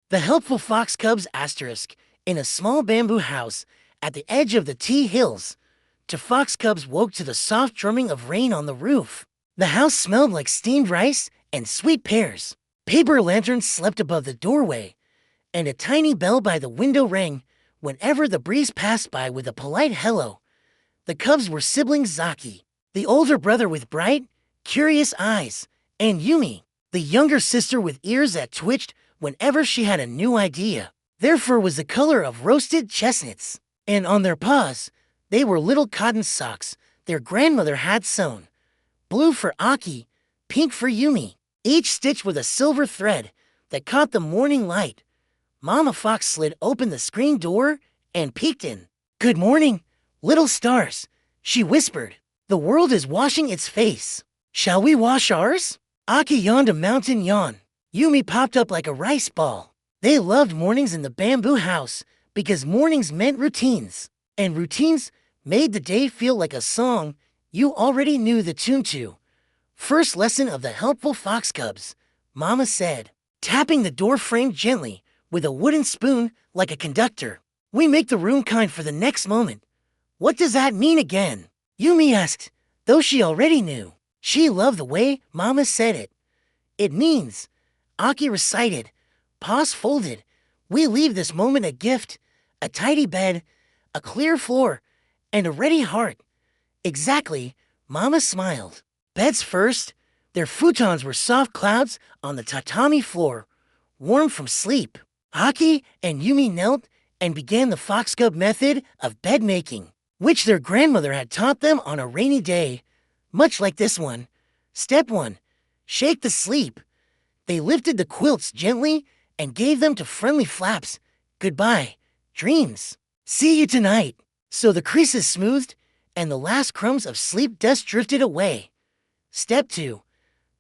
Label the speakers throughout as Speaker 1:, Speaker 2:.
Speaker 1: The helpful fox cubs asterisk in a small bamboo house at the edge of the Tea Hills. Two fox cubs woke to the soft drumming of rain on the roof. The house smelled like steamed rice and sweet pears. Paper lanterns slept above the doorway, and a tiny bell by the window rang whenever the breeze passed by with a polite hello. The cubs were siblings Zaki, the older brother with bright, curious eyes, and Yumi, the younger sister with ears that twitched whenever she had a new idea. Their fur was the color of roasted chestnuts, and on their paws, they were little cotton socks their grandmother had sewn. Blue for Aki, pink for Yumi, each stitched with a silver thread that caught the morning light. Mama Fox slid open the screen door and peeked in. "Good morning, little stars," she whispered. "The world is washing its face. Shall we wash ours?" Aki yawned a mountain yawn. Yumi popped up like a rice ball. They loved mornings in the bamboo house because mornings meant routines, and routines made the day feel like a song you already knew the tune to. "First lesson of the helpful fox cubs," Mama said, tapping the door frame gently with a wooden spoon like a conductor. "We make the room kind for the next moment." "What does that mean again?" Yumi asked, though she already knew. She loved the way Mama said it. "It means," Aki recited, paws folded, "we leave this moment a gift, a tidy bed, a clear floor, and a ready heart." "Exactly," Mama smiled. Beds first. Their futons were soft clouds on the tatami floor, warm from sleep. Aki and Yumi knelt and began the fox cub method of bed making, which their grandmother had taught them on a rainy day, much like this one. Step 1. Shake the sleep. They lifted the quilts gently and gave them to friendly flaps. "Goodbye, dreams. See you tonight." So the creases smoothed, and the last crumbs of sleep dust drifted away. Step 2.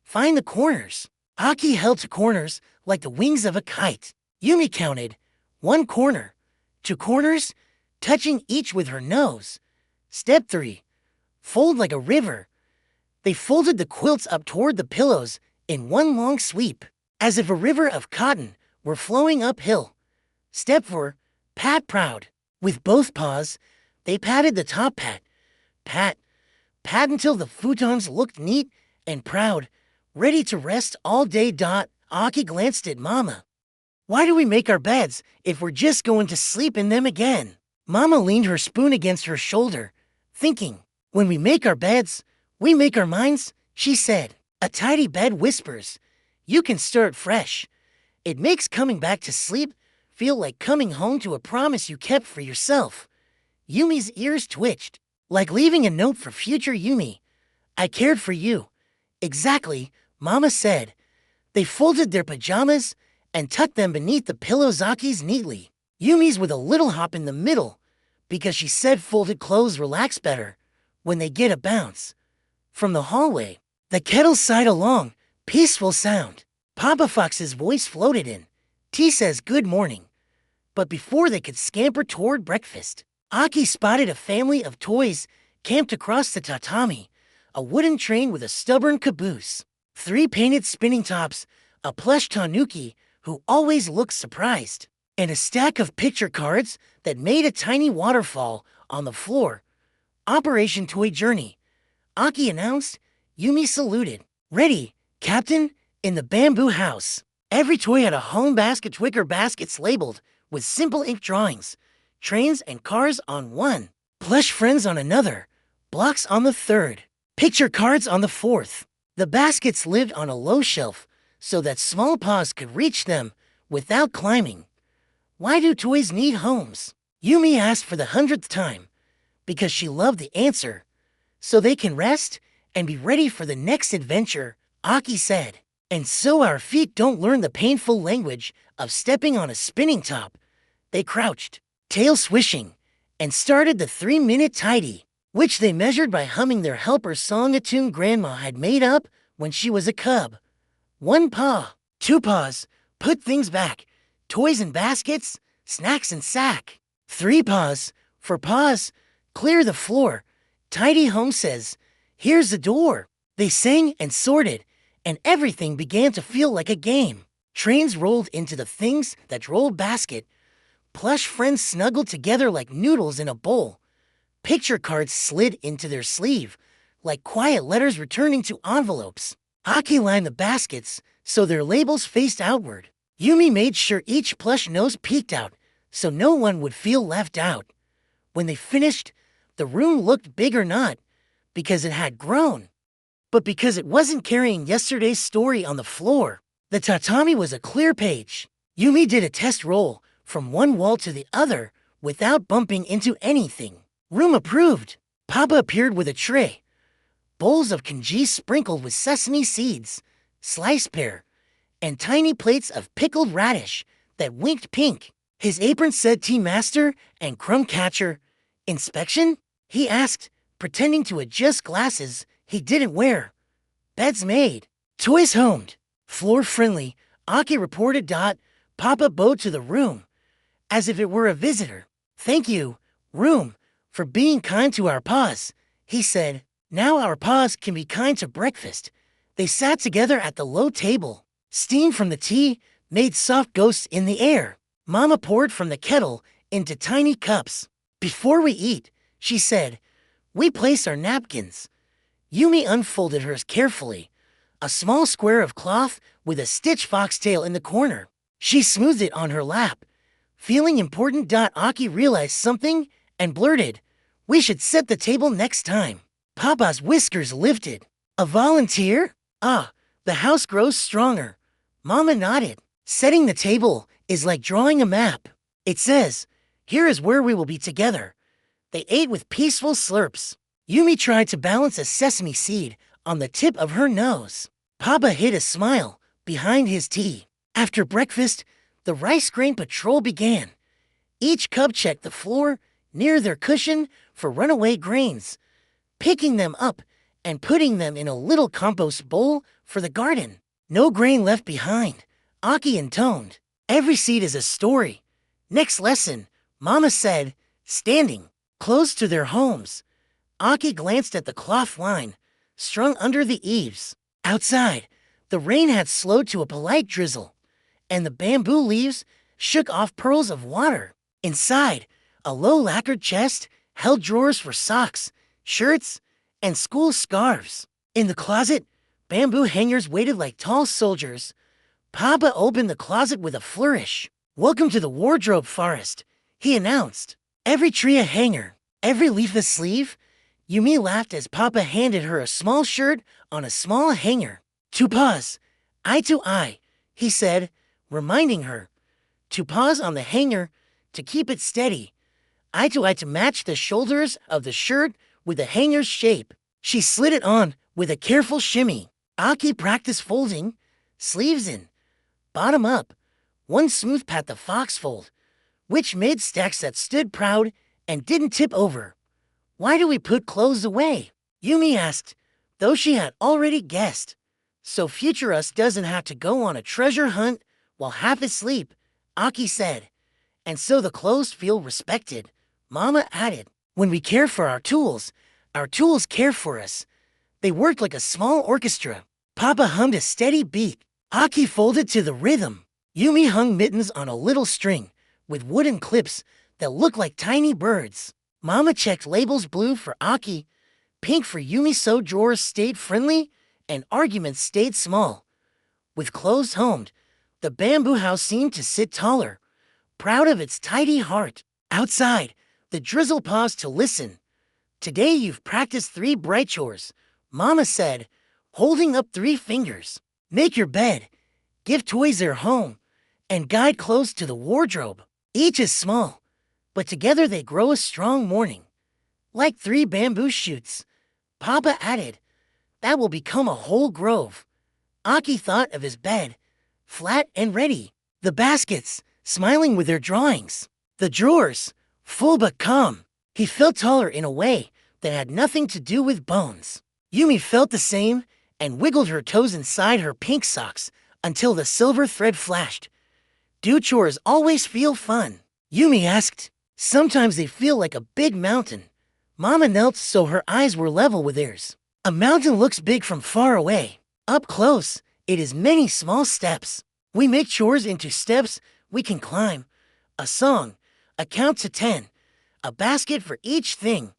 Speaker 1: Find the corners. Aki held to corners like the wings of a kite. Yumi counted 1 corner, 2 corners, touching each with her nose. Step 3. Fold like a river. They folded the quilts up toward the pillows in one long sweep, as if a river of cotton were flowing uphill. Step 4. Pat proud. With both paws, they patted the top pat. Pat. Pat until the futons looked neat and proud, ready to rest all day. Aki glanced at Mama. "Why do we make our beds if we're just going to sleep in them again?" Mama leaned her spoon against her shoulder, thinking. "When we make our beds, we make our minds," she said. "A tidy bed whispers, you can start fresh. It makes coming back to sleep feel like coming home to a promise you kept for yourself." Yumi's ears twitched, like leaving a note for future Yumi. "I cared for you." "Exactly," Mama said. They folded their pajamas and tucked them beneath the pillow Zaki's neatly. Yumi's with a little hop in the middle, because she said folded clothes relax better when they get a bounce. From the hallway, the kettle sighed a long, peaceful sound. Papa Fox's voice floated in. "Tea says good morning." But before they could scamper toward breakfast, Aki spotted a family of toys camped across the tatami, a wooden train with a stubborn caboose, 3 painted spinning tops, a plush tanuki who always looked surprised, and a stack of picture cards that made a tiny waterfall on the floor. "Operation Toy Journey," Aki announced. Yumi saluted. "Ready, Captain," in the bamboo house. Every toy had a home basket, wicker baskets labeled with simple ink drawings, trains and cars on one, plush friends on another, blocks on the third, picture cards on the fourth. The baskets lived on a low shelf so that small paws could reach them without climbing. "Why do toys need homes?" Yumi asked for the 100th time, because she loved the answer. "So they can rest and be ready for the next adventure," Aki said. "And so our feet don't learn the painful language of stepping on a spinning top." They crouched, tail swishing, and started the 3-minute tidy, which they measured by humming their helper song, a tune Grandma had made up when she was a cub. 1 paw, 2 paws, put things back, toys and baskets, snacks and sack. 3 paws, for paws, clear the floor. Tidy home says, here's the door. They sang and sorted, and everything began to feel like a game. Trains rolled into the things that rolled basket. Plush friends snuggled together like noodles in a bowl. Picture cards slid into their sleeve, like quiet letters returning to envelopes. Aki lined the baskets so their labels faced outward. Yumi made sure each plush nose peeked out so no one would feel left out. When they finished, the room looked bigger not because it had grown, but because it wasn't carrying yesterday's story on the floor. The tatami was a clear page. Yumi did a test roll from one wall to the other without bumping into anything. Room approved. Papa appeared with a tray. Bowls of congee sprinkled with sesame seeds, sliced pear, and tiny plates of pickled radish that winked pink. His apron said tea master and crumb catcher. Inspection? He asked, pretending to adjust glasses he didn't wear. Beds made. Toys homed. Floor friendly. Aki reported. Papa bowed to the room, as if it were a visitor. Thank you, room, for being kind to our paws, he said. Now our paws can be kind to breakfast. They sat together at the low table. Steam from the tea made soft ghosts in the air. Mama poured from the kettle into tiny cups. Before we eat, she said, we place our napkins. Yumi unfolded hers carefully, a small square of cloth with a stitch foxtail in the corner. She smoothed it on her lap. Feeling important. Aki realized something and blurted, we should set the table next time. Papa's whiskers lifted. A volunteer? Ah, the house grows stronger. Mama nodded. Setting the table is like drawing a map. It says, here is where we will be together. They ate with peaceful slurps. Yumi tried to balance a sesame seed on the tip of her nose. Papa hid a smile behind his tea. After breakfast, the rice grain patrol began. Each cub checked the floor near their cushion for runaway grains, picking them up and putting them in a little compost bowl for the garden. No grain left behind. Aki intoned. Every seed is a story. Next lesson, Mama said, standing close to their homes. Aki glanced at the cloth line strung under the eaves. Outside, the rain had slowed to a polite drizzle, and the bamboo leaves shook off pearls of water. Inside, a low lacquered chest held drawers for socks, shirts, and school scarves. In the closet, bamboo hangers waited like tall soldiers. Papa opened the closet with a flourish. Welcome to the wardrobe forest, he announced. Every tree a hanger, every leaf a sleeve. Yumi laughed as Papa handed her a small shirt on a small hanger. To eye, he said, reminding her. To pause on the hanger to keep it steady. Eye to match the shoulders of the shirt with the hanger's shape. She slid it on with a careful shimmy. Aki practiced folding, sleeves in, bottom up, one smooth pat the foxfold, which made stacks that stood proud and didn't tip over. Why do we put clothes away? Yumi asked, though she had already guessed. So future us doesn't have to go on a treasure hunt while half asleep, Aki said. And so the clothes feel respected, Mama added. When we care for our tools care for us. They worked like a small orchestra. Papa hummed a steady beat. Aki folded to the rhythm. Yumi hung mittens on a little string with wooden clips that looked like tiny birds. Mama checked labels, blue for Aki, pink for Yumi, so drawers stayed friendly and arguments stayed small. With clothes homed, the bamboo house seemed to sit taller, proud of its tidy heart. Outside, the drizzle paused to listen. Today you've practiced 3 bright chores, Mama said, holding up 3 fingers. Make your bed, give toys their home, and guide clothes to the wardrobe. Each is small, but together they grow a strong morning. Like 3 bamboo shoots, Papa added, that will become a whole grove. Aki thought of his bed, flat and ready. The baskets, smiling with their drawings. The drawers, full but calm. He felt taller in a way that had nothing to do with bones. Yumi felt the same and wiggled her toes inside her pink socks until the silver thread flashed. Do chores always feel fun? Yumi asked. Sometimes they feel like a big mountain. Mama knelt so her eyes were level with theirs. A mountain looks big from far away. Up close, it is many small steps. We make chores into steps we can climb, a song, a count to 10, a basket for each thing,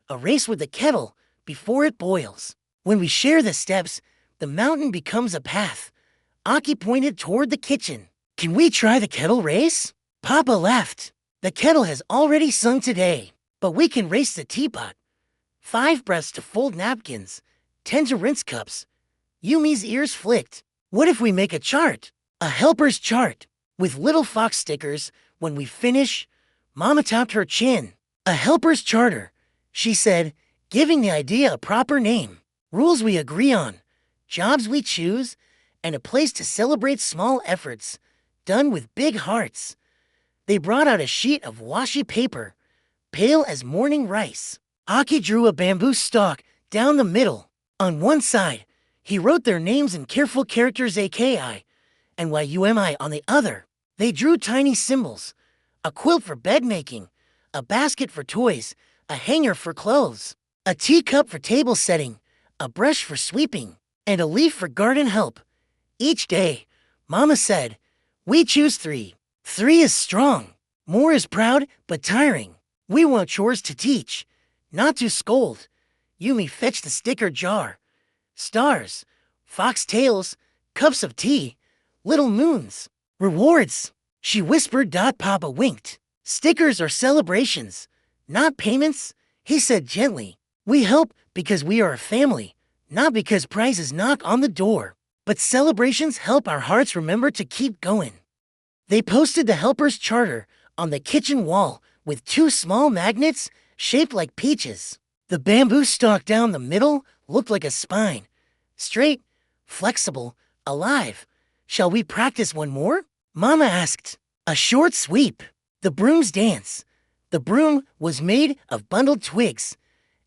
Speaker 1: a race with the kettle before it boils. When we share the steps, the mountain becomes a path. Aki pointed toward the kitchen. Can we try the kettle race? Papa laughed. The kettle has already sung today, but we can race the teapot. 5 breaths to fold napkins, 10 to rinse cups. Yumi's ears flicked. What if we make a chart? A helper's chart, with little fox stickers. When we finish, Mama tapped her chin. A helper's charter, she said, giving the idea a proper name. Rules we agree on, jobs we choose, and a place to celebrate small efforts, done with big hearts. They brought out a sheet of washi paper, pale as morning rice. Aki drew a bamboo stalk down the middle. On one side, he wrote their names in careful characters AKI and YUMI on the other. They drew tiny symbols, a quilt for bed making, a basket for toys, a hanger for clothes, a teacup for table setting, a brush for sweeping, and a leaf for garden help. Each day, Mama said, we choose 3. 3 is strong. More is proud but tiring. We want chores to teach, not to scold. Yumi fetched the sticker jar. Stars, fox tails, cups of tea, little moons. Rewards, she whispered. Papa winked. Stickers are celebrations, not payments, he said gently. We help because we are a family, not because prizes knock on the door. But celebrations help our hearts remember to keep going. They posted the helper's charter on the kitchen wall with 2 small magnets shaped like peaches. The bamboo stalk down the middle looked like a spine. Straight, flexible, alive. Shall we practice one more? Mama asked. A short sweep. The broom's dance. The broom was made of bundled twigs,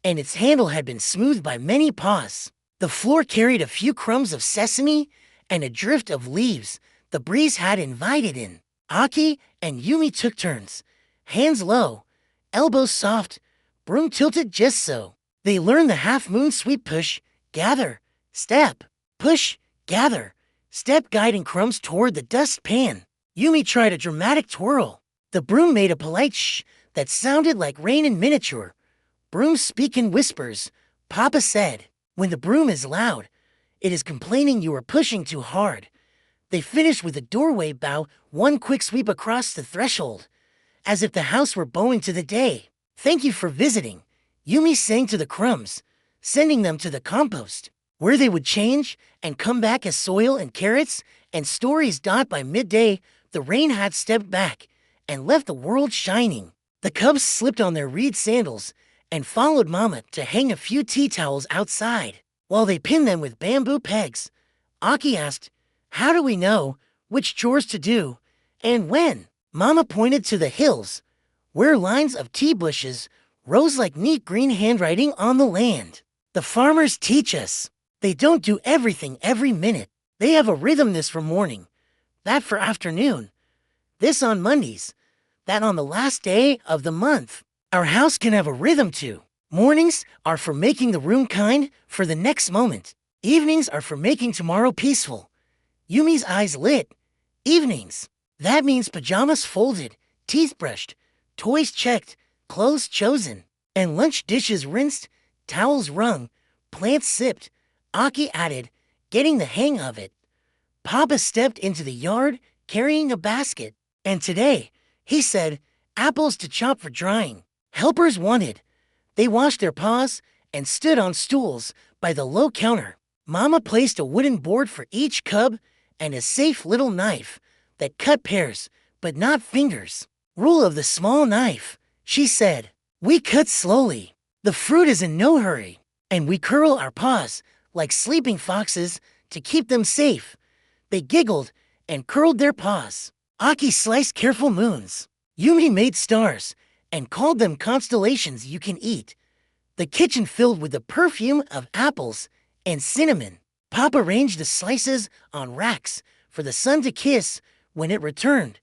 Speaker 1: and its handle had been smoothed by many paws. The floor carried a few crumbs of sesame and a drift of leaves the breeze had invited in. Aki and Yumi took turns, hands low, elbows soft, broom tilted just so. They learned the half-moon sweep push, gather, step, push, gather, step, guiding crumbs toward the dust pan. Yumi tried a dramatic twirl. The broom made a polite shh that sounded like rain in miniature. Brooms speak in whispers, Papa said. When the broom is loud, it is complaining you are pushing too hard. They finished with a doorway bow, one quick sweep across the threshold, as if the house were bowing to the day. Thank you for visiting, Yumi sang to the crumbs, sending them to the compost, where they would change and come back as soil and carrots and stories. By midday, the rain had stepped back and left the world shining. The cubs slipped on their reed sandals and followed Mama to hang a few tea towels outside. While they pinned them with bamboo pegs, Aki asked, how do we know which chores to do and when? Mama pointed to the hills, where lines of tea bushes rose like neat green handwriting on the land. The farmers teach us. They don't do everything every minute. They have a rhythm, this for morning, that for afternoon, this on Mondays, that on the last day of the month. Our house can have a rhythm too. Mornings are for making the room kind for the next moment. Evenings are for making tomorrow peaceful. Yumi's eyes lit. Evenings. That means pajamas folded, teeth brushed, toys checked, clothes chosen, and lunch dishes rinsed, towels wrung, plants sipped. Aki added, getting the hang of it. Papa stepped into the yard carrying a basket. And today, he said, apples to chop for drying. Helpers wanted. They washed their paws and stood on stools by the low counter. Mama placed a wooden board for each cub and a safe little knife that cut pears, but not fingers. Rule of the small knife, she said. We cut slowly. The fruit is in no hurry, and we curl our paws like sleeping foxes to keep them safe. They giggled and curled their paws. Aki sliced careful moons. Yumi made stars and called them constellations you can eat. The kitchen filled with the perfume of apples and cinnamon. Papa arranged the slices on racks for the sun to kiss when it returned.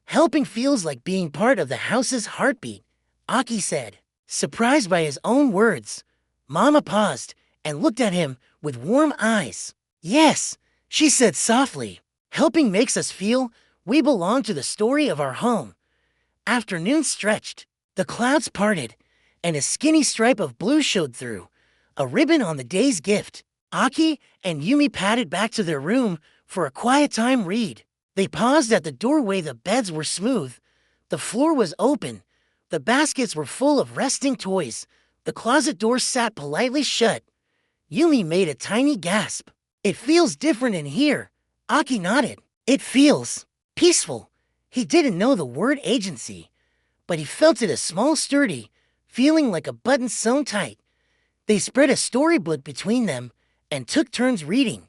Speaker 1: Helping feels like being part of the house's heartbeat, Aki said. Surprised by his own words, Mama paused and looked at him with warm eyes. Yes, she said softly. Helping makes us feel we belong to the story of our home. Afternoon stretched, the clouds parted, and a skinny stripe of blue showed through, a ribbon on the day's gift. Aki and Yumi padded back to their room for a quiet time read. They paused at the doorway. The beds were smooth. The floor was open. The baskets were full of resting toys. The closet door sat politely shut. Yumi made a tiny gasp. It feels different in here. Aki nodded. It feels peaceful. He didn't know the word agency, but he felt it a small sturdy, feeling like a button sewn tight. They spread a storybook between them and took turns reading.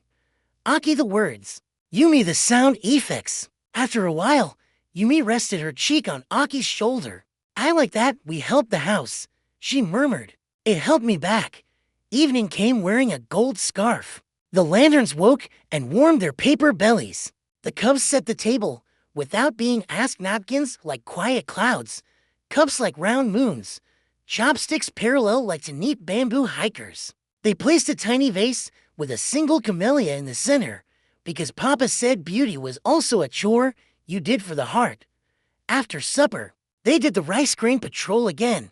Speaker 1: Aki the words, Yumi the sound effects. After a while, Yumi rested her cheek on Aki's shoulder. I like that we helped the house, she murmured. It helped me back. Evening came wearing a gold scarf. The lanterns woke and warmed their paper bellies. The cubs set the table, without being asked, napkins like quiet clouds, cups like round moons, chopsticks parallel like to neat bamboo hikers. They placed a tiny vase with a single camellia in the center, because Papa said beauty was also a chore you did for the heart. After supper, they did the rice grain patrol again,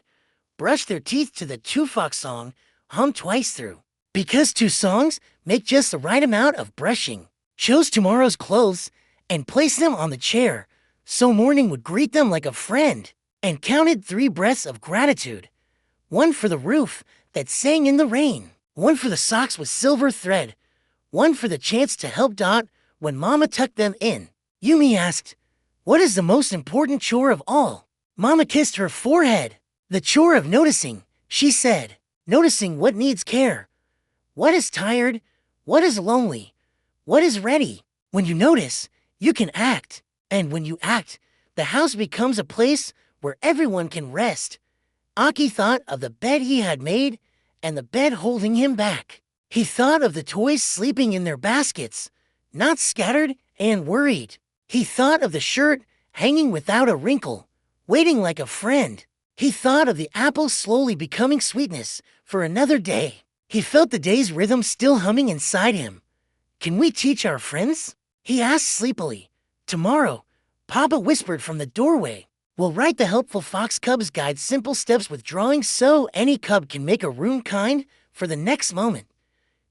Speaker 1: brushed their teeth to the two-fox song, hummed twice through. Because two songs make just the right amount of brushing. Chose tomorrow's clothes and placed them on the chair so morning would greet them like a friend, and counted 3 breaths of gratitude. 1 for the roof that sang in the rain, 1 for the socks with silver thread, 1 for the chance to help Dot when Mama tucked them in. Yumi asked, what is the most important chore of all? Mama kissed her forehead. The chore of noticing, she said. Noticing what needs care. What is tired? What is lonely? What is ready? When you notice, you can act. And when you act, the house becomes a place where everyone can rest. Aki thought of the bed he had made and the bed holding him back. He thought of the toys sleeping in their baskets, not scattered and worried. He thought of the shirt hanging without a wrinkle, waiting like a friend. He thought of the apple slowly becoming sweetness for another day. He felt the day's rhythm still humming inside him. Can we teach our friends? He asked sleepily. Tomorrow, Papa whispered from the doorway. We'll write the helpful Fox Cubs guide simple steps with drawings so any cub can make a room kind for the next moment.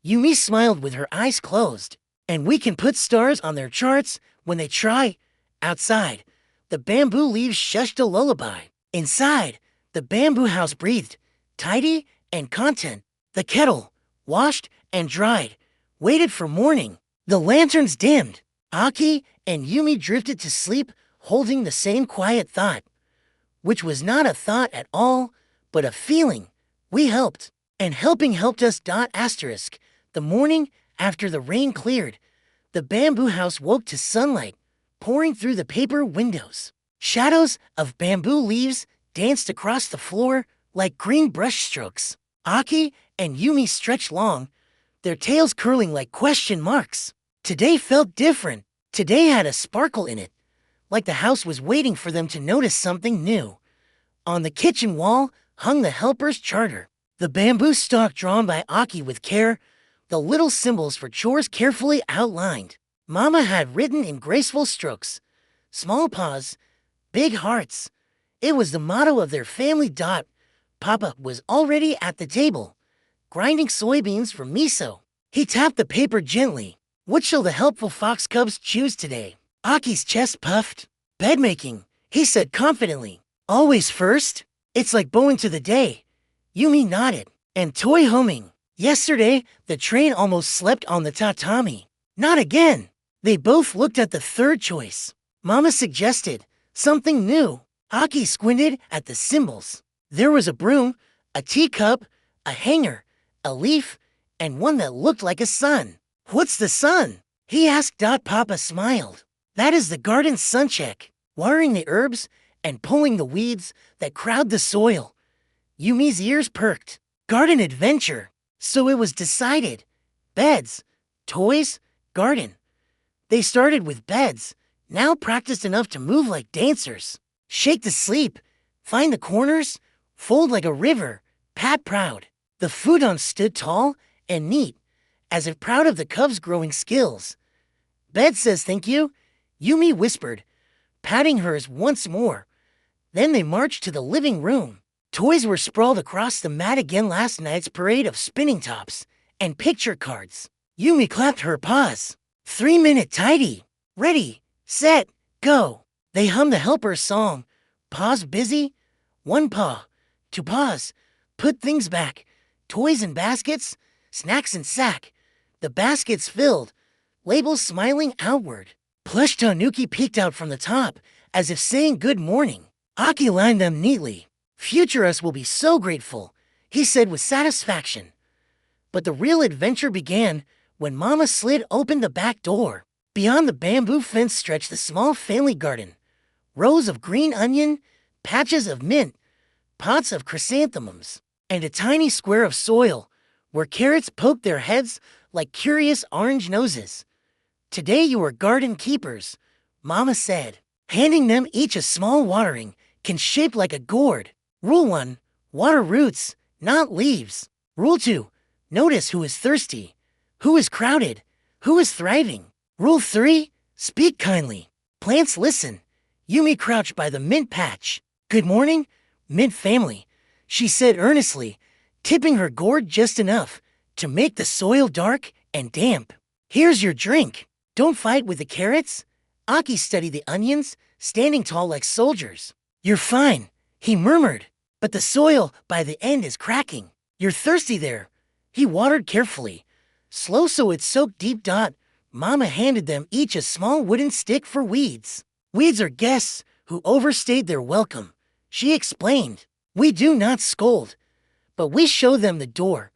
Speaker 1: Yumi smiled with her eyes closed. And we can put stars on their charts when they try. Outside, the bamboo leaves shushed a lullaby. Inside, the bamboo house breathed, tidy and content. The kettle, washed and dried, waited for morning. The lanterns dimmed. Aki and Yumi drifted to sleep holding the same quiet thought, which was not a thought at all, but a feeling. We helped, and helping helped us. Asterisk. The morning after the rain cleared, the bamboo house woke to sunlight pouring through the paper windows. Shadows of bamboo leaves danced across the floor like green brushstrokes. Aki and Yumi stretched long, their tails curling like question marks. Today felt different. Today had a sparkle in it, like the house was waiting for them to notice something new. On the kitchen wall hung the helper's charter, the bamboo stalk drawn by Aki with care, the little symbols for chores carefully outlined. Mama had written in graceful strokes, small paws, big hearts. It was the motto of their family. Papa was already at the table, grinding soybeans for miso. He tapped the paper gently. What shall the helpful Fox Cubs choose today? Aki's chest puffed. Bed making, he said confidently. Always first? It's like bowing to the day. Yumi nodded. And toy homing. Yesterday, the train almost slept on the tatami. Not again. They both looked at the third choice. Mama suggested something new. Aki squinted at the symbols. There was a broom, a teacup, a hanger, a leaf, and one that looked like a sun. What's the sun? He asked. Papa smiled. That is the garden's sun check, watering the herbs and pulling the weeds that crowd the soil. Yumi's ears perked. Garden adventure. So it was decided. Beds, toys, garden. They started with beds, now practiced enough to move like dancers. Shake to sleep, find the corners, fold like a river, pat proud. The futon stood tall and neat, as if proud of the cubs' growing skills. Bed says thank you, Yumi whispered, patting hers once more. Then they marched to the living room. Toys were sprawled across the mat again, last night's parade of spinning tops and picture cards. Yumi clapped her paws. 3-minute tidy. Ready, set, go. They hummed the helper's song. Paws busy. One paw. Two paws. Put things back. Toys in baskets. Snacks in sack. The baskets filled. Labels smiling outward. Plush Tanuki peeked out from the top, as if saying good morning. Aki lined them neatly. Future us will be so grateful, he said with satisfaction. But the real adventure began when Mama slid open the back door. Beyond the bamboo fence stretched the small family garden. Rows of green onion, patches of mint, pots of chrysanthemums, and a tiny square of soil where carrots poked their heads like curious orange noses. Today you are garden keepers, Mama said, handing them each a small watering can shaped like a gourd. Rule 1, water roots, not leaves. Rule 2, notice who is thirsty, who is crowded, who is thriving. Rule 3, speak kindly. Plants listen. Yumi crouched by the mint patch. Good morning, mint family, she said earnestly, tipping her gourd just enough to make the soil dark and damp. Here's your drink. Don't fight with the carrots. Aki studied the onions, standing tall like soldiers. You're fine, he murmured, but the soil by the end is cracking. You're thirsty there. He watered carefully, slow so it soaked deep. Mama handed them each a small wooden stick for weeds. Weeds are guests who overstayed their welcome, she explained. We do not scold, but we show them the door.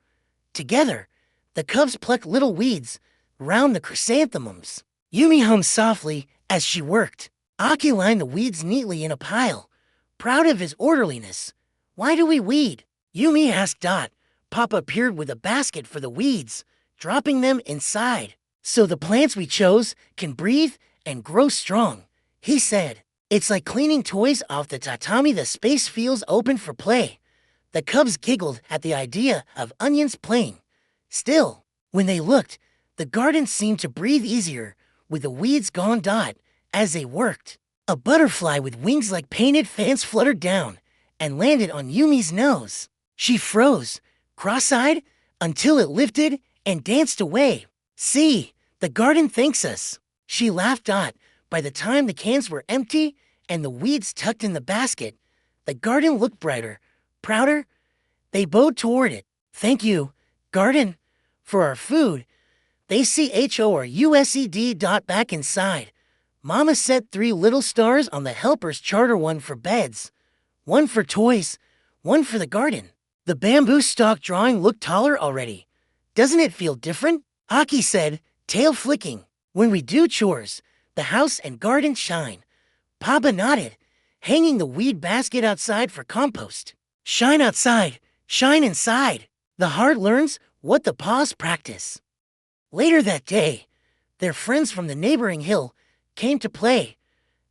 Speaker 1: Together, the cubs plucked little weeds round the chrysanthemums. Yumi hummed softly as she worked. Aki lined the weeds neatly in a pile, proud of his orderliness. Why do we weed? Yumi asked. Papa appeared with a basket for the weeds, dropping them inside. So the plants we chose can breathe and grow strong, he said. It's like cleaning toys off the tatami. The space feels open for play. The cubs giggled at the idea of onions playing. Still, when they looked, the garden seemed to breathe easier with the weeds gone. As they worked, a butterfly with wings like painted fans fluttered down and landed on Yumi's nose. She froze, cross-eyed, until it lifted and danced away. See, the garden thanks us, she laughed. By the time the cans were empty and the weeds tucked in the basket, the garden looked brighter, prouder. They bowed toward it. Thank you, garden, for our food. They CHORUSED. Back inside, Mama set 3 little stars on the helper's charter, 1 for beds, 1 for toys, 1 for the garden. The bamboo stalk drawing looked taller already. Doesn't it feel different? Aki said, tail flicking. When we do chores, the house and garden shine. Papa nodded, hanging the weed basket outside for compost. Shine outside, shine inside. The heart learns what the paws practice. Later that day, their friends from the neighboring hill came to play.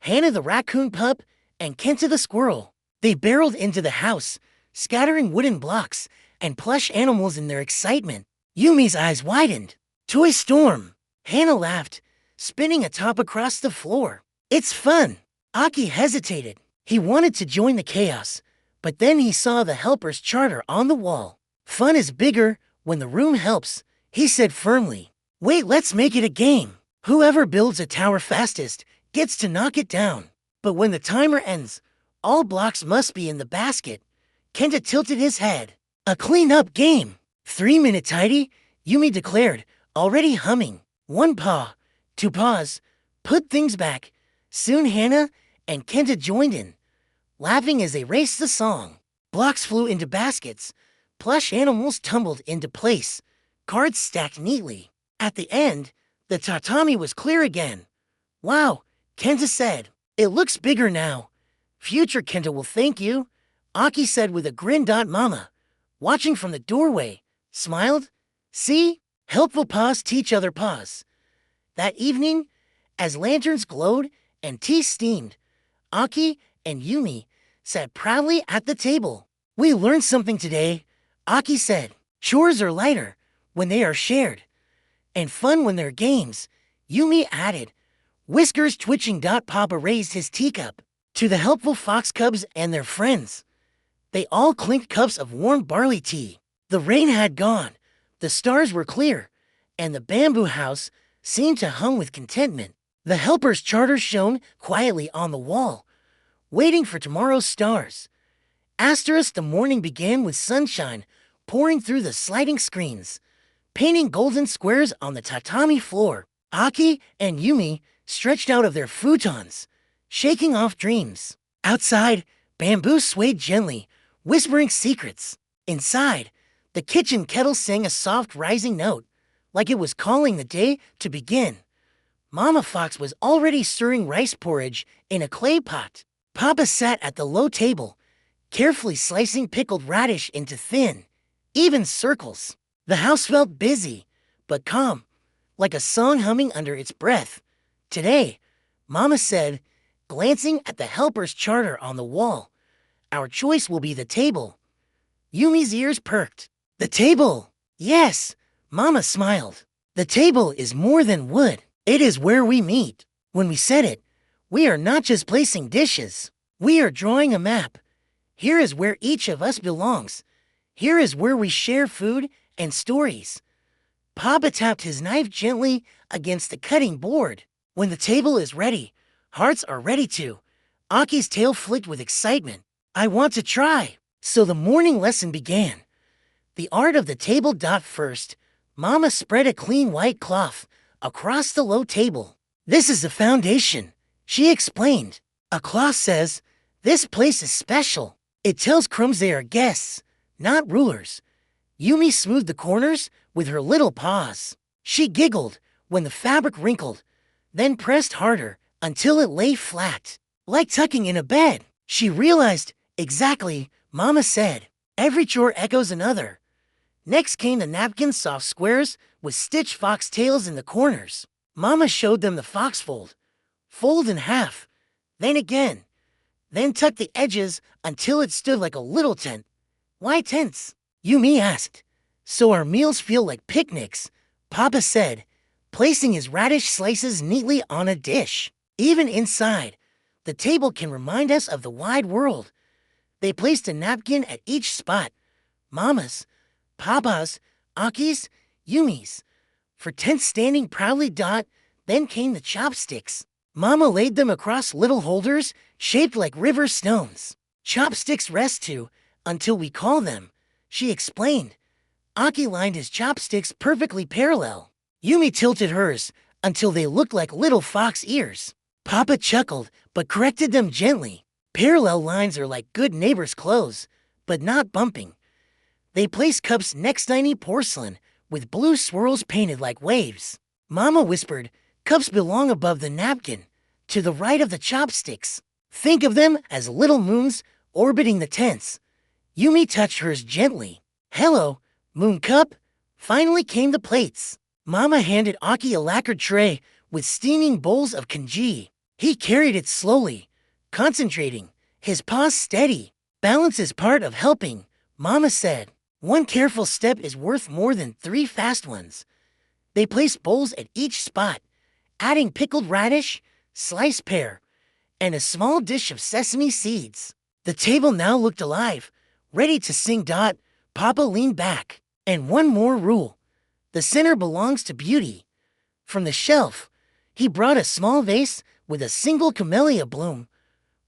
Speaker 1: Hannah the raccoon pup and Kenta the squirrel. They barreled into the house, scattering wooden blocks and plush animals in their excitement. Yumi's eyes widened. Toy storm. Hannah laughed, spinning a top across the floor. It's fun. Aki hesitated. He wanted to join the chaos, but then he saw the helper's charter on the wall. Fun is bigger when the room helps, he said firmly. Wait, let's make it a game. Whoever builds a tower fastest gets to knock it down. But when the timer ends, all blocks must be in the basket. Kenta tilted his head. A clean-up game. 3-minute tidy, Yumi declared, already humming. 1 paw, 2 paws, put things back. Soon Hannah and Kenta joined in, laughing as they raced the song. Blocks flew into baskets. Plush animals tumbled into place. Cards stacked neatly. At the end, the tatami was clear again. Wow, Kenta said. It looks bigger now. Future Kenta will thank you, Aki said with a grin. Mama, watching from the doorway, smiled. See? Helpful paws teach other paws. That evening, as lanterns glowed and tea steamed, Aki and Yumi sat proudly at the table. We learned something today, Aki said. Chores are lighter when they are shared, and fun when they're games, Yumi added. Whiskers twitching. Papa raised his teacup. To the helpful fox cubs and their friends. They all clinked cups of warm barley tea. The rain had gone, the stars were clear, and the bamboo house seemed to hum with contentment. The helpers' charter shone quietly on the wall, waiting for tomorrow's stars. The morning began with sunshine pouring through the sliding screens, painting golden squares on the tatami floor. Aki and Yumi stretched out of their futons, shaking off dreams. Outside, bamboo swayed gently, whispering secrets. Inside, the kitchen kettle sang a soft rising note, like it was calling the day to begin. Mama Fox was already stirring rice porridge in a clay pot. Papa sat at the low table, carefully slicing pickled radish into thin, even circles. The house felt busy, but calm, like a song humming under its breath. Today, Mama said, glancing at the helper's charter on the wall, our choice will be the table. Yumi's ears perked. The table! Yes, Mama smiled. The table is more than wood. It is where we meet. When we said it, we are not just placing dishes. We are drawing a map. Here is where each of us belongs. Here is where we share food and stories. Papa tapped his knife gently against the cutting board. When the table is ready, hearts are ready too. Aki's tail flicked with excitement. I want to try. So the morning lesson began. The art of the table. First, Mama spread a clean white cloth across the low table. This is the foundation, she explained. A cloth says, this place is special. It tells crumbs they are guests, not rulers. Yumi smoothed the corners with her little paws. She giggled when the fabric wrinkled, then pressed harder until it lay flat, like tucking in a bed. She realized exactly, Mama said. Every chore echoes another. Next came the napkin soft squares with stitched fox tails in the corners. Mama showed them the fox fold. Fold in half, then again. Then tuck the edges until it stood like a little tent. Why tents? Yumi asked. So our meals feel like picnics, Papa said, placing his radish slices neatly on a dish. Even inside, the table can remind us of the wide world. They placed a napkin at each spot. Mama's, Papa's, Aki's, Yumi's. For tents standing proudly. Then came the chopsticks. Mama laid them across little holders shaped like river stones. Chopsticks rest too until we call them, she explained. Aki lined his chopsticks perfectly parallel. Yumi tilted hers until they looked like little fox ears. Papa chuckled but corrected them gently. Parallel lines are like good neighbors' clothes, but not bumping. They placed cups next tiny porcelain with blue swirls painted like waves. Mama whispered, cups belong above the napkin, to the right of the chopsticks. Think of them as little moons orbiting the tents. Yumi touched hers gently. Hello, moon cup. Finally came the plates. Mama handed Aki a lacquered tray with steaming bowls of congee. He carried it slowly, concentrating, his paws steady. Balance is part of helping, Mama said. One careful step is worth more than 3 fast ones. They placed bowls at each spot, adding pickled radish, sliced pear, and a small dish of sesame seeds. The table now looked alive, ready to sing. Papa leaned back. And one more rule. The center belongs to beauty. From the shelf, he brought a small vase with a single camellia bloom,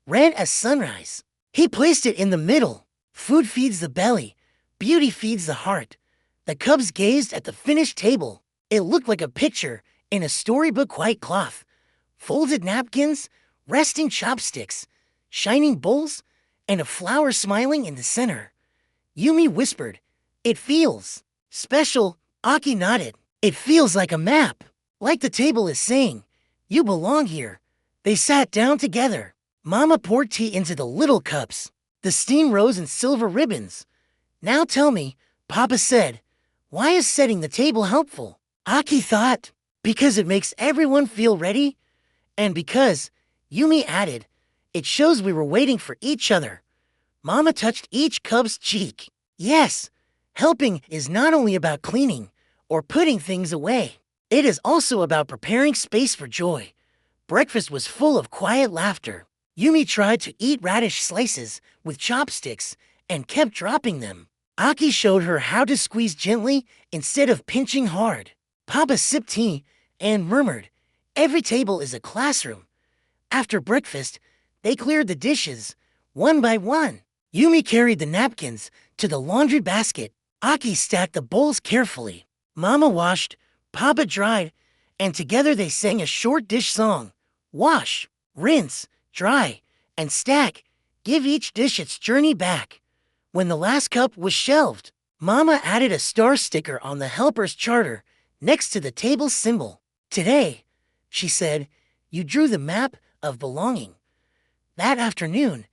Speaker 1: red as sunrise. He placed it in the middle. Food feeds the belly. Beauty feeds the heart. The cubs gazed at the finished table. It looked like a picture in a storybook. White cloth, folded napkins, resting chopsticks, shining bowls, and a flower smiling in the center. Yumi whispered, it feels special. Aki nodded. It feels like a map. Like the table is saying, you belong here. They sat down together. Mama poured tea into the little cups. The steam rose in silver ribbons. Now tell me, Papa said, why is setting the table helpful? Aki thought, because it makes everyone feel ready. And because, Yumi added, it shows we were waiting for each other. Mama touched each cub's cheek. Yes, helping is not only about cleaning or putting things away. It is also about preparing space for joy. Breakfast was full of quiet laughter. Yumi tried to eat radish slices with chopsticks and kept dropping them. Aki showed her how to squeeze gently instead of pinching hard. Papa sipped tea and murmured, "Every table is a classroom." After breakfast, they cleared the dishes, one by one. Yumi carried the napkins to the laundry basket. Aki stacked the bowls carefully. Mama washed, Papa dried, and together they sang a short dish song. Wash, rinse, dry, and stack. Give each dish its journey back. When the last cup was shelved, Mama added a star sticker on the helper's charter next to the table symbol. "Today," she said, "you drew the map of belonging." That afternoon,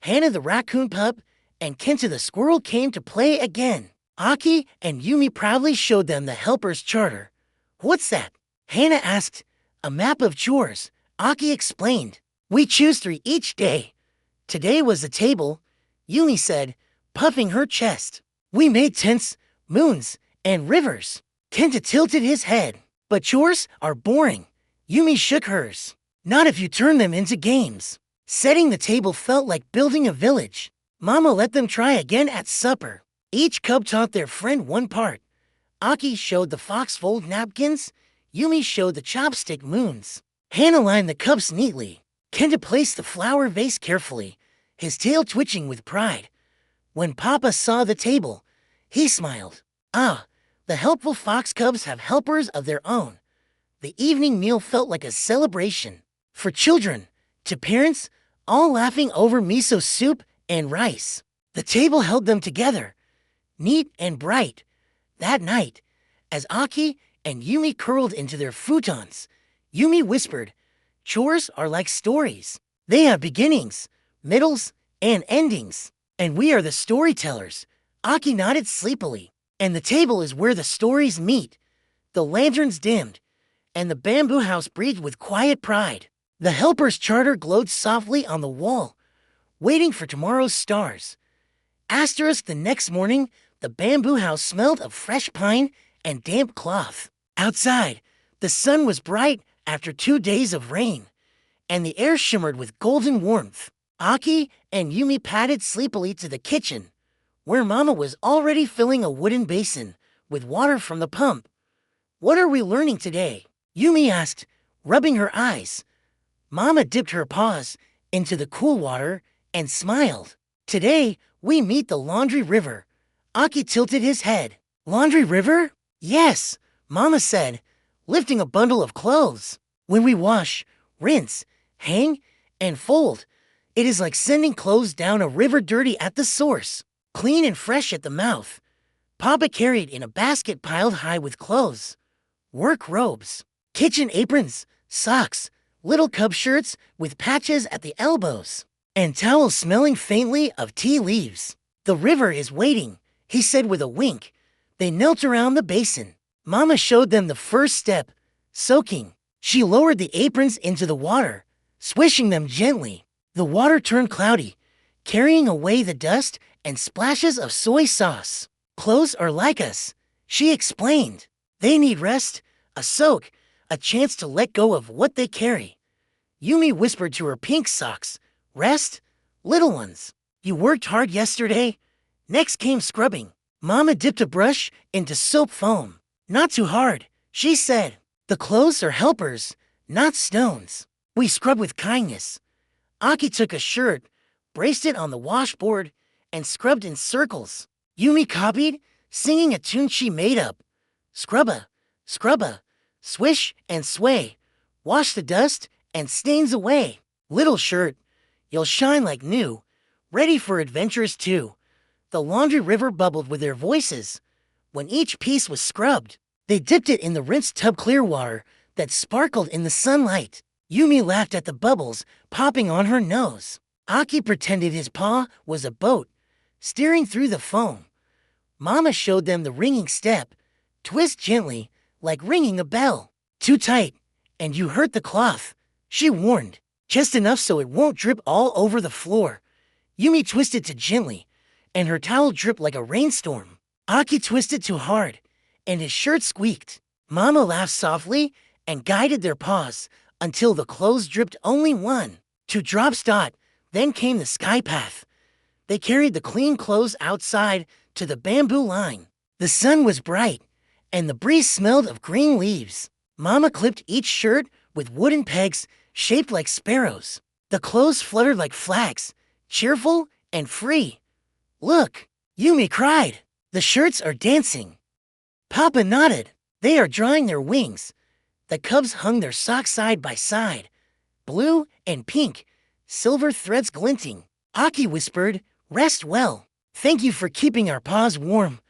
Speaker 1: Hannah the raccoon pup and Kenta the squirrel came to play again. Aki and Yumi proudly showed them the helper's charter. "What's that?" Hannah asked. "A map of chores," Aki explained. "We choose 3 each day. Today was the table," Yumi said, puffing her chest. "We made tents, moons, and rivers." Kenta tilted his head. "But chores are boring." Yumi shook hers. "Not if you turn them into games." Setting the table felt like building a village. Mama let them try again at supper. Each cub taught their friend one part. Aki showed the foxfold napkins. Yumi showed the chopstick moons. Hannah lined the cups neatly. Kenta placed the flower vase carefully, his tail twitching with pride. When Papa saw the table, he smiled. Ah, the helpful fox cubs have helpers of their own. The evening meal felt like a celebration. For children, to parents, all laughing over miso soup and rice. The table held them together, neat and bright. That night, as Aki and Yumi curled into their futons, Yumi whispered, "Chores are like stories. They have beginnings, middles, and endings. And we are the storytellers." Aki nodded sleepily. "And the table is where the stories meet." The lanterns dimmed, and the bamboo house breathed with quiet pride. The helper's charter glowed softly on the wall, waiting for tomorrow's stars. The next morning, the bamboo house smelled of fresh pine and damp cloth. Outside, the sun was bright after 2 days of rain, and the air shimmered with golden warmth. Aki and Yumi padded sleepily to the kitchen, where Mama was already filling a wooden basin with water from the pump. "What are we learning today?" Yumi asked, rubbing her eyes. Mama dipped her paws into the cool water and smiled. "Today, we meet the laundry river." Aki tilted his head. "Laundry river?" "Yes," Mama said, lifting a bundle of clothes. "When we wash, rinse, hang, and fold, it is like sending clothes down a river dirty at the source, clean and fresh at the mouth." Papa carried in a basket piled high with clothes, work robes, kitchen aprons, socks, little cub shirts with patches at the elbows, and towels smelling faintly of tea leaves. "The river is waiting," he said with a wink. They knelt around the basin. Mama showed them the first step, soaking. She lowered the aprons into the water, swishing them gently. The water turned cloudy, carrying away the dust and splashes of soy sauce. "Clothes are like us," she explained. "They need rest, a soak, a chance to let go of what they carry." Yumi whispered to her pink socks, "Rest, little ones. You worked hard yesterday." Next came scrubbing. Mama dipped a brush into soap foam. "Not too hard," she said. "The clothes are helpers, not stones. We scrub with kindness." Aki took a shirt, braced it on the washboard, and scrubbed in circles. Yumi copied, singing a tune she made up. "Scrubba, scrubba, swish and sway. Wash the dust and stains away. Little shirt, you'll shine like new, ready for adventures too." The laundry river bubbled with their voices. When each piece was scrubbed, they dipped it in the rinsed tub clear water that sparkled in the sunlight. Yumi laughed at the bubbles popping on her nose. Aki pretended his paw was a boat, steering through the foam. Mama showed them the ringing step. "Twist gently, like ringing a bell. Too tight, and you hurt the cloth," she warned. "Just enough so it won't drip all over the floor." Yumi twisted too gently, and her towel dripped like a rainstorm. Aki twisted too hard, and his shirt squeaked. Mama laughed softly and guided their paws until the clothes dripped only one, two drops. Then came the sky path. They carried the clean clothes outside to the bamboo line. The sun was bright, and the breeze smelled of green leaves. Mama clipped each shirt with wooden pegs shaped like sparrows. The clothes fluttered like flags, cheerful and free. Look, Yumi cried. The shirts are dancing. Papa nodded. They are drawing their wings. The cubs hung their socks side by side, blue and pink, silver threads glinting. Aki whispered, "Rest well. Thank you for keeping our paws warm."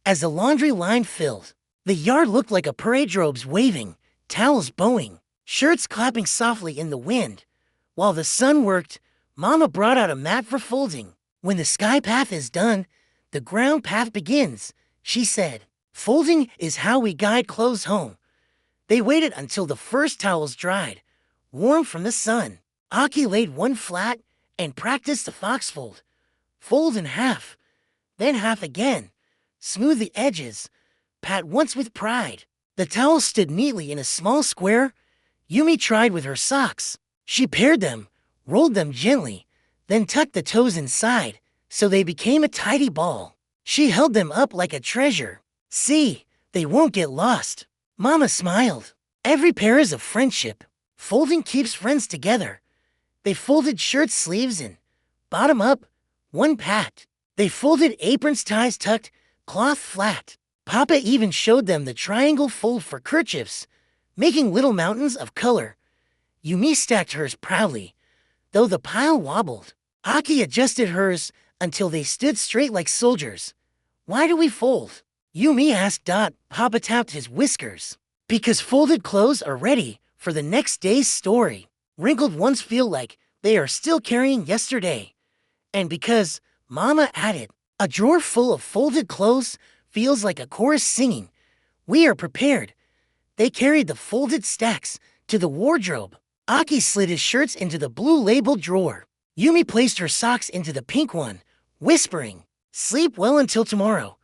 Speaker 1: As the laundry line filled, the yard looked like a parade, robes waving, towels bowing, shirts clapping softly in the wind. While the sun worked, Mama brought out a mat for folding. When the sky path is done, the ground path begins, she said. Folding is how we guide clothes home. They waited until the first towels dried, warm from the sun. Aki laid one flat and practiced the fox fold. Fold in half, then half again. Smooth the edges. Pat once with pride. The towels stood neatly in a small square. Yumi tried with her socks. She paired them, rolled them gently, then tucked the toes inside so they became a tidy ball. She held them up like a treasure. See, they won't get lost. Mama smiled. Every pair is a friendship. Folding keeps friends together. They folded shirt sleeves in, bottom up, one pat. They folded aprons, ties tucked, cloth flat. Papa even showed them the triangle fold for kerchiefs, making little mountains of color. Yumi stacked hers proudly, though the pile wobbled. Aki adjusted hers until they stood straight like soldiers. Why do we fold? Yumi asked. Papa tapped his whiskers. Because folded clothes are ready for the next day's story. Wrinkled ones feel like they are still carrying yesterday. And because, Mama added, a drawer full of folded clothes feels like a chorus singing. We are prepared. They carried the folded stacks to the wardrobe. Aki slid his shirts into the blue labeled drawer. Yumi placed her socks into the pink one, whispering, "Sleep well until tomorrow."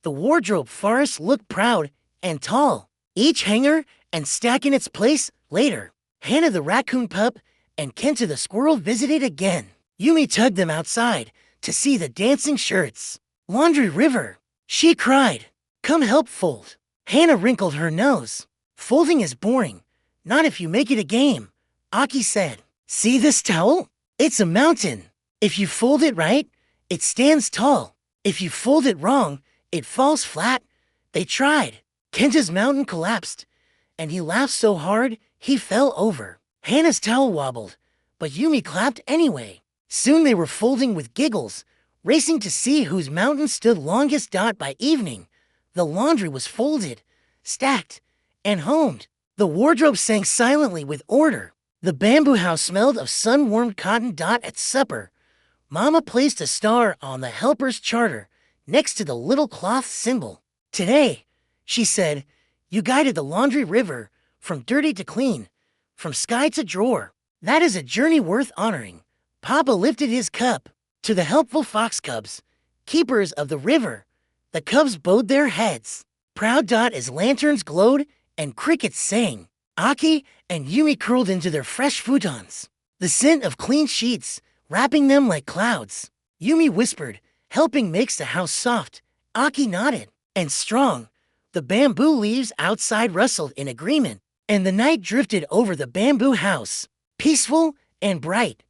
Speaker 1: The wardrobe forest looked proud and tall, each hanger and stack in its place. Later, Hannah the raccoon pup and Kenta the squirrel visited again. Yumi tugged them outside to see the dancing shirts. Laundry river, she cried. Come help fold. Hannah wrinkled her nose. Folding is boring, not if you make it a game, Aki said. See this towel? It's a mountain. If you fold it right, it stands tall. If you fold it wrong, it falls flat. They tried. Kenta's mountain collapsed, and he laughed so hard he fell over. Hannah's towel wobbled, but Yumi clapped anyway. Soon they were folding with giggles, racing to see whose mountain stood longest. By evening, the laundry was folded, stacked, and homed. The wardrobe sang silently with order. The bamboo house smelled of sun-warmed cotton. At supper, Mama placed a star on the helper's charter next to the little cloth symbol. Today, she said, you guided the laundry river from dirty to clean, from sky to drawer. That is a journey worth honoring. Papa lifted his cup to the helpful fox cubs, keepers of the river. The cubs bowed their heads, proud. As lanterns glowed and crickets sang, Aki and Yumi curled into their fresh futons, the scent of clean sheets wrapping them like clouds. Yumi whispered, helping makes the house soft. Aki nodded, and strong. The bamboo leaves outside rustled in agreement, and the night drifted over the bamboo house, peaceful and bright.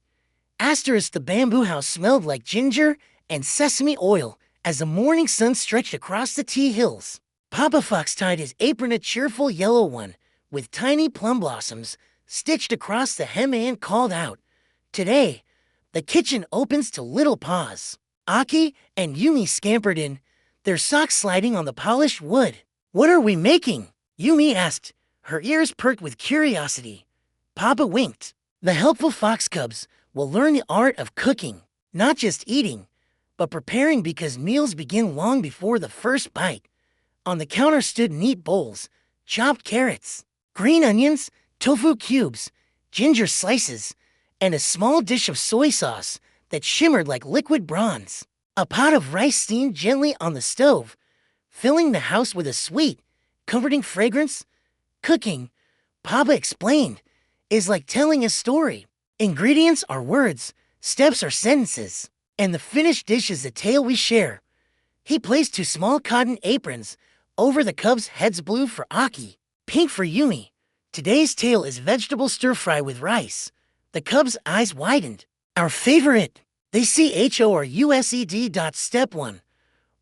Speaker 1: The bamboo house smelled like ginger and sesame oil as the morning sun stretched across the tea hills. Papa Fox tied his apron, a cheerful yellow one, with tiny plum blossoms stitched across the hem, and called out, Today, the kitchen opens to little paws. Aki and Yumi scampered in, their socks sliding on the polished wood. What are we making? Yumi asked, her ears perked with curiosity. Papa winked. The helpful fox cubs will learn the art of cooking, not just eating, but preparing, because meals begin long before the first bite. On the counter stood neat bowls, chopped carrots, green onions, tofu cubes, ginger slices, and a small dish of soy sauce that shimmered like liquid bronze. A pot of rice steamed gently on the stove, filling the house with a sweet, comforting fragrance. Cooking, Papa explained, is like telling a story. Ingredients are words, steps are sentences, and the finished dish is the tale we share. He placed 2 small cotton aprons over the cubs' heads, blue for Aki, pink for Yumi. Today's tale is vegetable stir-fry with rice. The cubs' eyes widened. Our favorite. They see HORUSED. Step 1.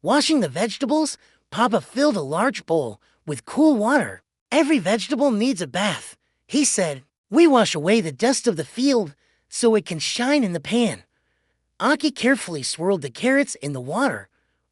Speaker 1: Washing the vegetables, Papa filled a large bowl with cool water. Every vegetable needs a bath, he said. We wash away the dust of the field so it can shine in the pan. Aki carefully swirled the carrots in the water,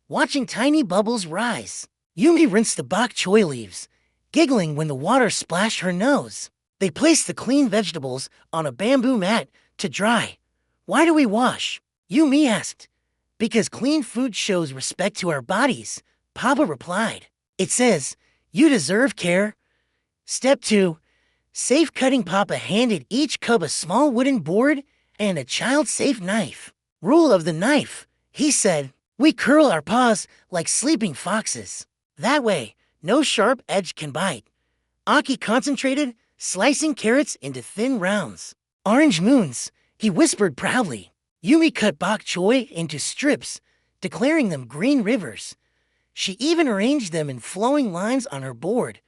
Speaker 1: watching tiny bubbles rise. Yumi rinsed the bok choy leaves, giggling when the water splashed her nose. They placed the clean vegetables on a bamboo mat to dry. Why do we wash? Yumi asked. Because clean food shows respect to our bodies, Papa replied. It says, you deserve care. Step 2. Safe cutting. Papa handed each cub a small wooden board and a child-safe knife. Rule of the knife, he said. We curl our paws like sleeping foxes. That way, no sharp edge can bite. Aki concentrated, slicing carrots into thin rounds. Orange moons, he whispered proudly. Yumi cut bok choy into strips, declaring them green rivers. She even arranged them in flowing lines on her board.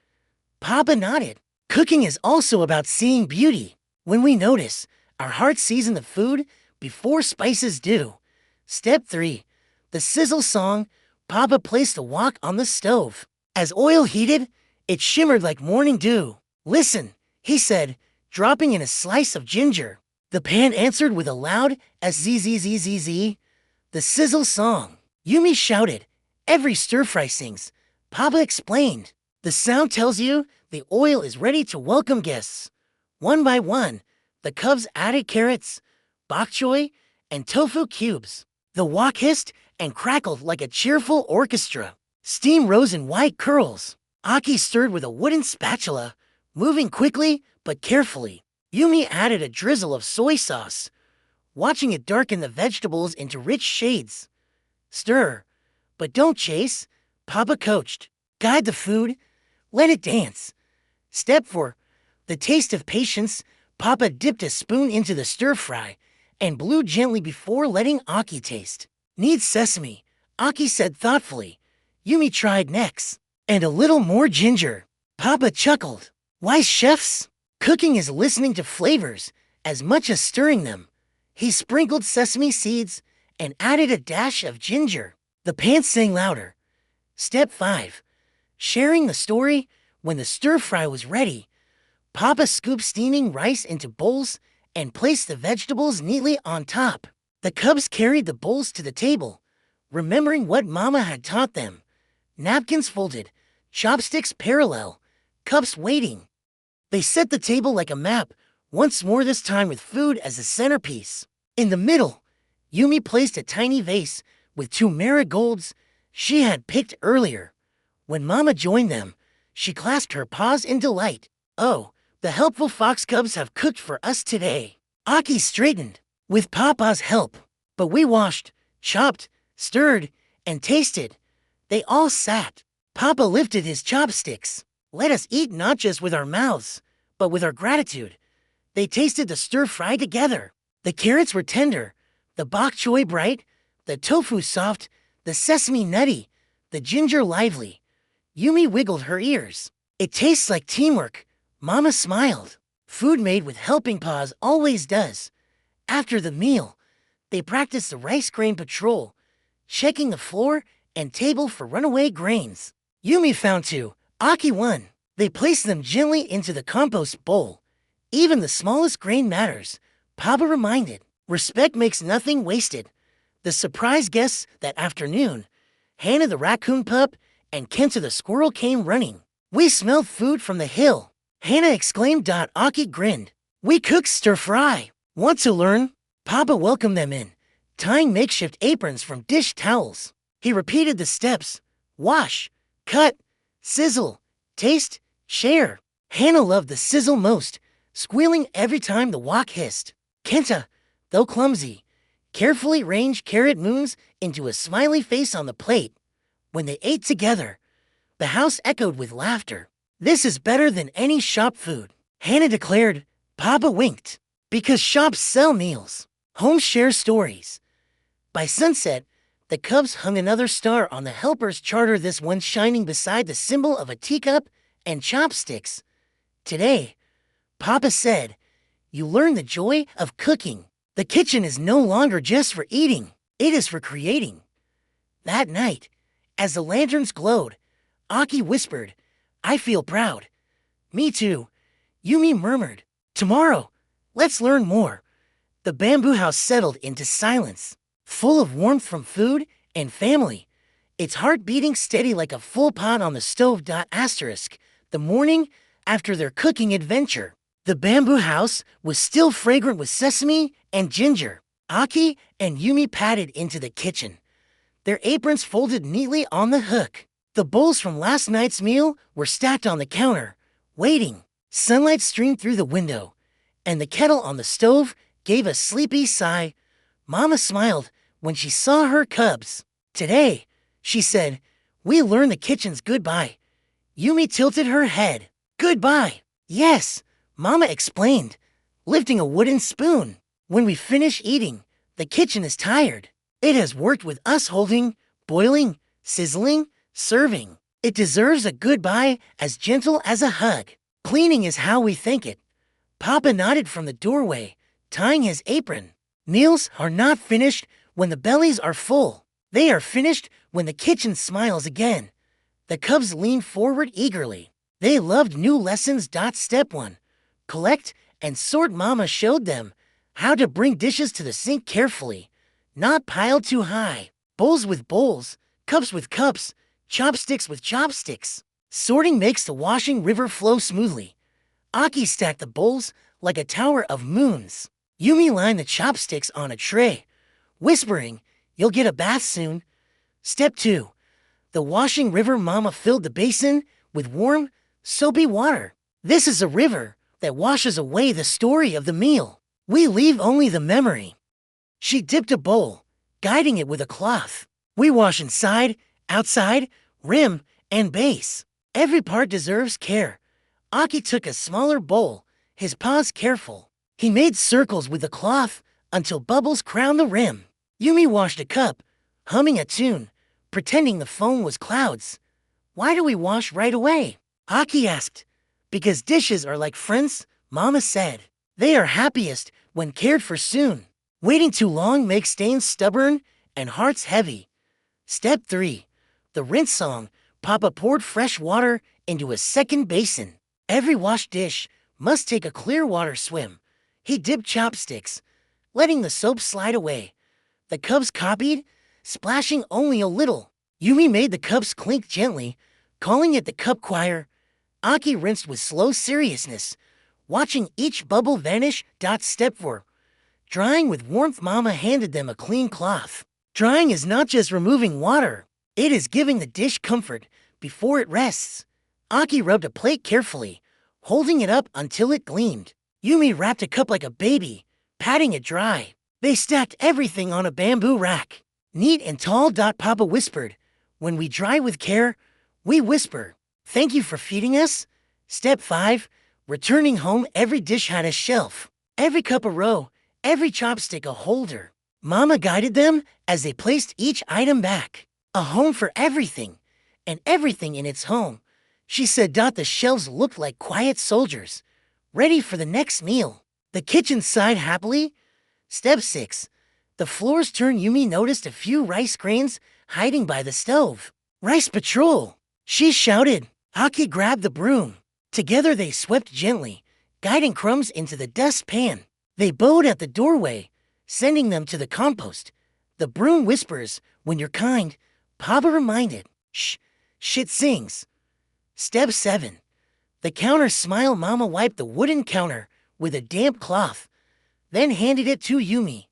Speaker 1: Papa nodded. Cooking is also about seeing beauty. When we notice, our hearts season the food before spices do. Step 3. The sizzle song. Papa placed the wok on the stove. As oil heated, it shimmered like morning dew. Listen, he said, dropping in a slice of ginger. The pan answered with a loud zzzzz. The sizzle song. Yumi shouted. Every stir-fry sings. Papa explained. The sound tells you the oil is ready to welcome guests. One by one, the cubs added carrots, bok choy, and tofu cubes. The wok hissed and crackled like a cheerful orchestra. Steam rose in white curls. Aki stirred with a wooden spatula, moving quickly but carefully. Yumi added a drizzle of soy sauce, watching it darken the vegetables into rich shades. Stir, but don't chase, Papa coached. Guide the food, let it dance. Step 4. The taste of patience. Papa dipped a spoon into the stir-fry and blew gently before letting Aki taste. Needs sesame, Aki said thoughtfully. Yumi tried next. And a little more ginger. Papa chuckled. Wise chefs? Cooking is listening to flavors as much as stirring them. He sprinkled sesame seeds and added a dash of ginger. The pan sang louder. Step 5. Sharing the story. When the stir-fry was ready, Papa scooped steaming rice into bowls and placed the vegetables neatly on top. The cubs carried the bowls to the table, remembering what Mama had taught them. Napkins folded, chopsticks parallel, cups waiting. They set the table like a map, once more this time with food as the centerpiece. In the middle, Yumi placed a tiny vase with 2 marigolds she had picked earlier. When Mama joined them, she clasped her paws in delight. Oh, the helpful fox cubs have cooked for us today. Aki straightened, with Papa's help. But we washed, chopped, stirred, and tasted. They all sat. Papa lifted his chopsticks. Let us eat not just with our mouths, but with our gratitude. They tasted the stir-fry together. The carrots were tender, the bok choy bright, the tofu soft, the sesame nutty, the ginger lively. Yumi wiggled her ears. It tastes like teamwork. Mama smiled. Food made with helping paws always does. After the meal, they practiced the rice grain patrol, checking the floor and table for runaway grains. Yumi found 2. Aki 1. They placed them gently into the compost bowl. Even the smallest grain matters, Papa reminded. Respect makes nothing wasted. The surprise guests that afternoon, Hannah the raccoon pup and Kenta the squirrel, came running. We smelled food from the hill, Hannah exclaimed. Aki grinned. We cook stir-fry. Want to learn? Papa welcomed them in, tying makeshift aprons from dish towels. He repeated the steps. Wash, cut, sizzle, taste, share. Hannah loved the sizzle most, squealing every time the wok hissed. Kenta, though clumsy, carefully arranged carrot moons into a smiley face on the plate. When they ate together, The house echoed with laughter. This is better than any shop food, Hannah declared. Papa winked. Because shops sell meals. Homes share stories. By sunset, the Cubs hung another star on the helper's charter, this one shining beside the symbol of a teacup and chopsticks. Today, Papa said, you learn the joy of cooking. The kitchen is no longer just for eating, it is for creating. That night, as the lanterns glowed, Aki whispered, I feel proud. Me too, Yumi murmured. Tomorrow, let's learn more. The bamboo house settled into silence, full of warmth from food and family, its heart beating steady like a full pot on the stove. The morning after their cooking adventure, the bamboo house was still fragrant with sesame and ginger. Aki and Yumi padded into the kitchen, their aprons folded neatly on the hook. The bowls from last night's meal were stacked on the counter, waiting. Sunlight streamed through the window, and the kettle on the stove gave a sleepy sigh. Mama smiled when she saw her cubs. Today, she said, we learn the kitchen's goodbye. Yumi tilted her head. Goodbye. Yes, Mama explained, lifting a wooden spoon. When we finish eating, the kitchen is tired. It has worked with us holding, boiling, sizzling, serving. It deserves a goodbye as gentle as a hug. Cleaning is how we thank it. Papa nodded from the doorway, tying his apron. Meals are not finished when the bellies are full. They are finished when the kitchen smiles again. The Cubs leaned forward eagerly. They loved new lessons. Step 1. Collect and sort. Mama showed them how to bring dishes to the sink carefully, not piled too high. Bowls with bowls, cups with cups, chopsticks with chopsticks. Sorting makes the washing river flow smoothly. Aki stacked the bowls like a tower of moons. Yumi lined the chopsticks on a tray, whispering, you'll get a bath soon. Step 2. The washing river. Mama filled the basin with warm, soapy water. This is a river that washes away the story of the meal. We leave only the memory. She dipped a bowl, guiding it with a cloth. We wash inside, outside, rim, and base. Every part deserves care. Aki took a smaller bowl, his paws careful. He made circles with the cloth until bubbles crowned the rim. Yumi washed a cup, humming a tune, pretending the foam was clouds. Why do we wash right away? Aki asked. Because dishes are like friends, Mama said. They are happiest when cared for soon. Waiting too long makes stains stubborn and hearts heavy. Step 3. The rinse song. Papa poured fresh water into a second basin. Every washed dish must take a clear water swim. He dipped chopsticks, letting the soap slide away. The Cubs copied, splashing only a little. Yumi made the cups clink gently, calling it the cup choir. Aki rinsed with slow seriousness, watching each bubble vanish. Step 4. Drying with warmth. Mama handed them a clean cloth. Drying is not just removing water. It is giving the dish comfort before it rests. Aki rubbed a plate carefully, holding it up until it gleamed. Yumi wrapped a cup like a baby, patting it dry. They stacked everything on a bamboo rack, neat and tall. Papa whispered, when we dry with care, we whisper, thank you for feeding us. Step 5. Returning home. Every dish had a shelf, every cup a row, every chopstick a holder. Mama guided them as they placed each item back. A home for everything, and everything in its home. She said. The shelves looked like quiet soldiers, ready for the next meal. The kitchen sighed happily. Step 6. The floors turned. Yumi noticed a few rice grains hiding by the stove. Rice patrol, she shouted. Aki grabbed the broom. Together they swept gently, guiding crumbs into the dustpan. They bowed at the doorway, sending them to the compost. The broom whispers, when you're kind, Papa reminded. Shh, shit sings. Step 7. The counter smile. Mama wiped the wooden counter with a damp cloth, then handed it to Yumi.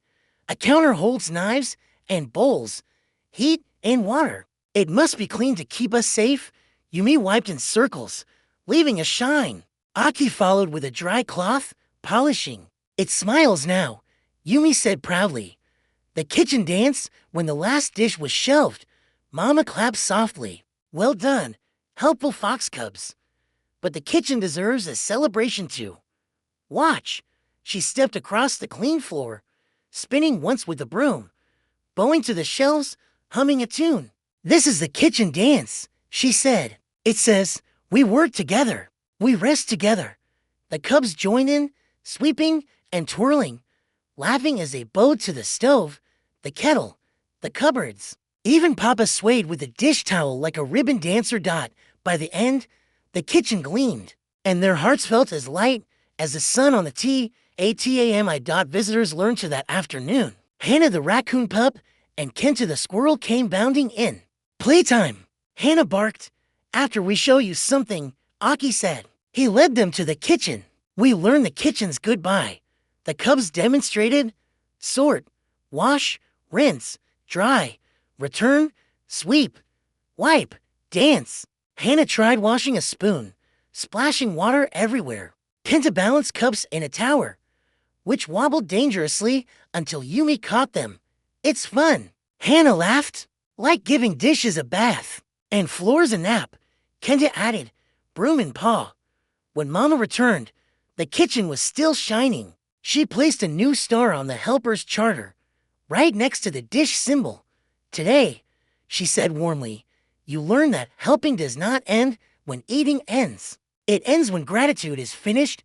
Speaker 1: A counter holds knives and bowls, heat and water. It must be clean to keep us safe. Yumi wiped in circles, leaving a shine. Aki followed with a dry cloth, polishing. It smiles now, Yumi said proudly. The kitchen danced when the last dish was shelved. Mama clapped softly. Well done, helpful fox cubs. But the kitchen deserves a celebration too. Watch! She stepped across the clean floor, spinning once with the broom, bowing to the shelves, humming a tune. "This is the kitchen dance," she said. "It says, we work together, we rest together." The cubs joined in, sweeping and twirling, laughing as they bowed to the stove, the kettle, the cupboards. Even Papa swayed with the dish towel like a ribbon dancer. By the end, the kitchen gleamed, and their hearts felt as light as the sun on the TATAMI. Visitors learned to that afternoon. Hannah the raccoon pup and Kenta the squirrel came bounding in. "Playtime," Hannah barked. "After we show you something," Aki said. He led them to the kitchen. "We learned the kitchen's goodbye." The cubs demonstrated: sort, wash, rinse, dry, return, sweep, wipe, dance. Hannah tried washing a spoon, splashing water everywhere. Kenta balanced cups in a tower, which wobbled dangerously until Yumi caught them. "It's fun," Hannah laughed. "Like giving dishes a bath. And floors a nap," Kenta added, broom in paw. When Mama returned, the kitchen was still shining. She placed a new star on the helper's charter, right next to the dish symbol. "Today," she said warmly, "you learn that helping does not end when eating ends. It ends when gratitude is finished."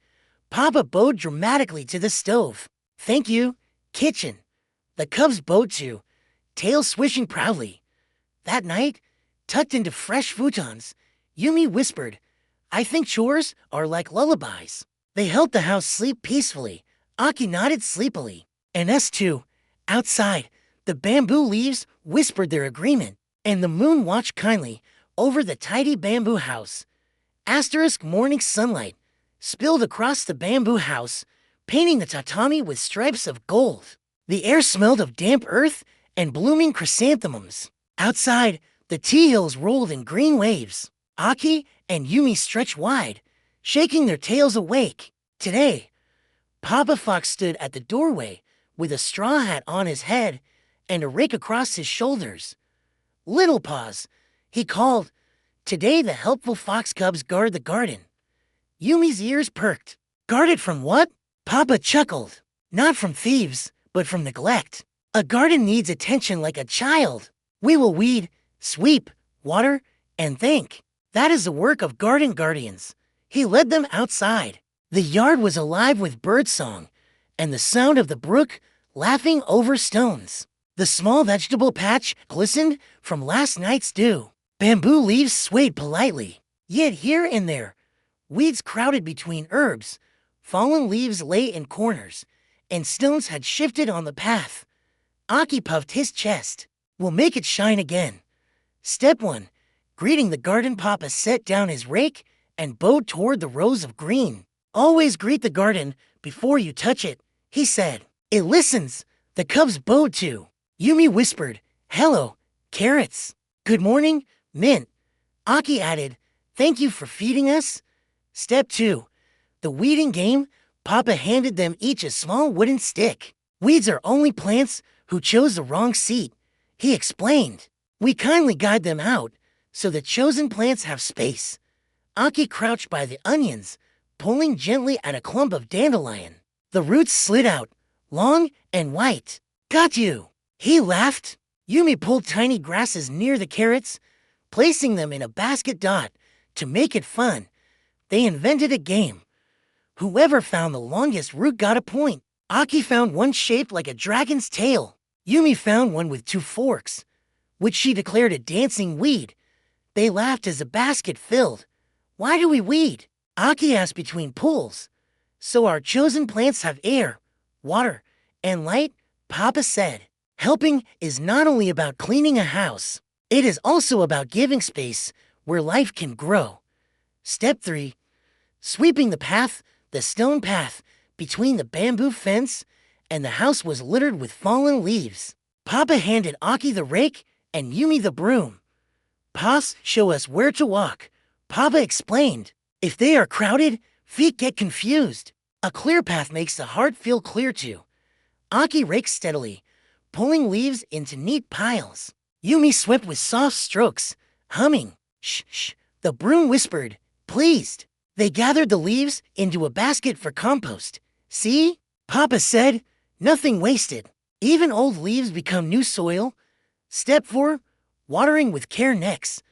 Speaker 1: Papa bowed dramatically to the stove. "Thank you, kitchen." The cubs bowed too, tails swishing proudly. That night, tucked into fresh futons, Yumi whispered, "I think chores are like lullabies. They help the house sleep peacefully." Aki nodded sleepily. And us too. Outside, the bamboo leaves whispered their agreement, and the moon watched kindly over the tidy bamboo house. Morning sunlight spilled across the bamboo house, painting the tatami with stripes of gold. The air smelled of damp earth and blooming chrysanthemums. Outside, the tea hills rolled in green waves. Aki and Yumi stretched wide, shaking their tails awake. Today, Papa Fox stood at the doorway with a straw hat on his head and a rake across his shoulders. "Little Paws," he called. "Today the helpful fox cubs guard the garden." Yumi's ears perked. "Guard it from what?" Papa chuckled. "Not from thieves, but from neglect. A garden needs attention like a child. We will weed, sweep, water, and thank. That is the work of garden guardians." He led them outside. The yard was alive with birdsong and the sound of the brook laughing over stones. The small vegetable patch glistened from last night's dew. Bamboo leaves swayed politely. Yet here and there, weeds crowded between herbs. Fallen leaves lay in corners, and stones had shifted on the path. Aki puffed his chest. "We'll make it shine again." Step 1. Greeting the garden. Papa set down his rake and bowed toward the rows of green. "Always greet the garden before you touch it," he said. "It listens." The cubs bowed too. Yumi whispered, "Hello, carrots." "Good morning, mint." Aki added, "Thank you for feeding us." Step 2. The weeding game. Papa handed them each a small wooden stick. "Weeds are only plants who chose the wrong seat," he explained. "We kindly guide them out so the chosen plants have space." Aki crouched by the onions, pulling gently at a clump of dandelion. The roots slid out, long and white. "Got you," he laughed. Yumi pulled tiny grasses near the carrots, placing them in a basket. To make it fun, they invented a game. Whoever found the longest root got a point. Aki found one shaped like a dragon's tail. Yumi found one with 2 forks, which she declared a dancing weed. They laughed as the basket filled. "Why do we weed?" Aki asked between pulls. "So our chosen plants have air, water, and light," Papa said. Helping is not only about cleaning a house, it is also about giving space where life can grow. Step 3. Sweeping the path. The stone path between the bamboo fence and the house was littered with fallen leaves. Papa handed Aki the rake and Yumi the broom. "Paws show us where to walk," Papa explained. "If they are crowded, feet get confused. A clear path makes the heart feel clear too." Aki raked steadily, pulling leaves into neat piles. Yumi swept with soft strokes, humming, "Shh, shh, The broom whispered, pleased. They gathered the leaves into a basket for compost. See? Papa said, nothing wasted. Even old leaves become new soil. Step 4. Watering with care next.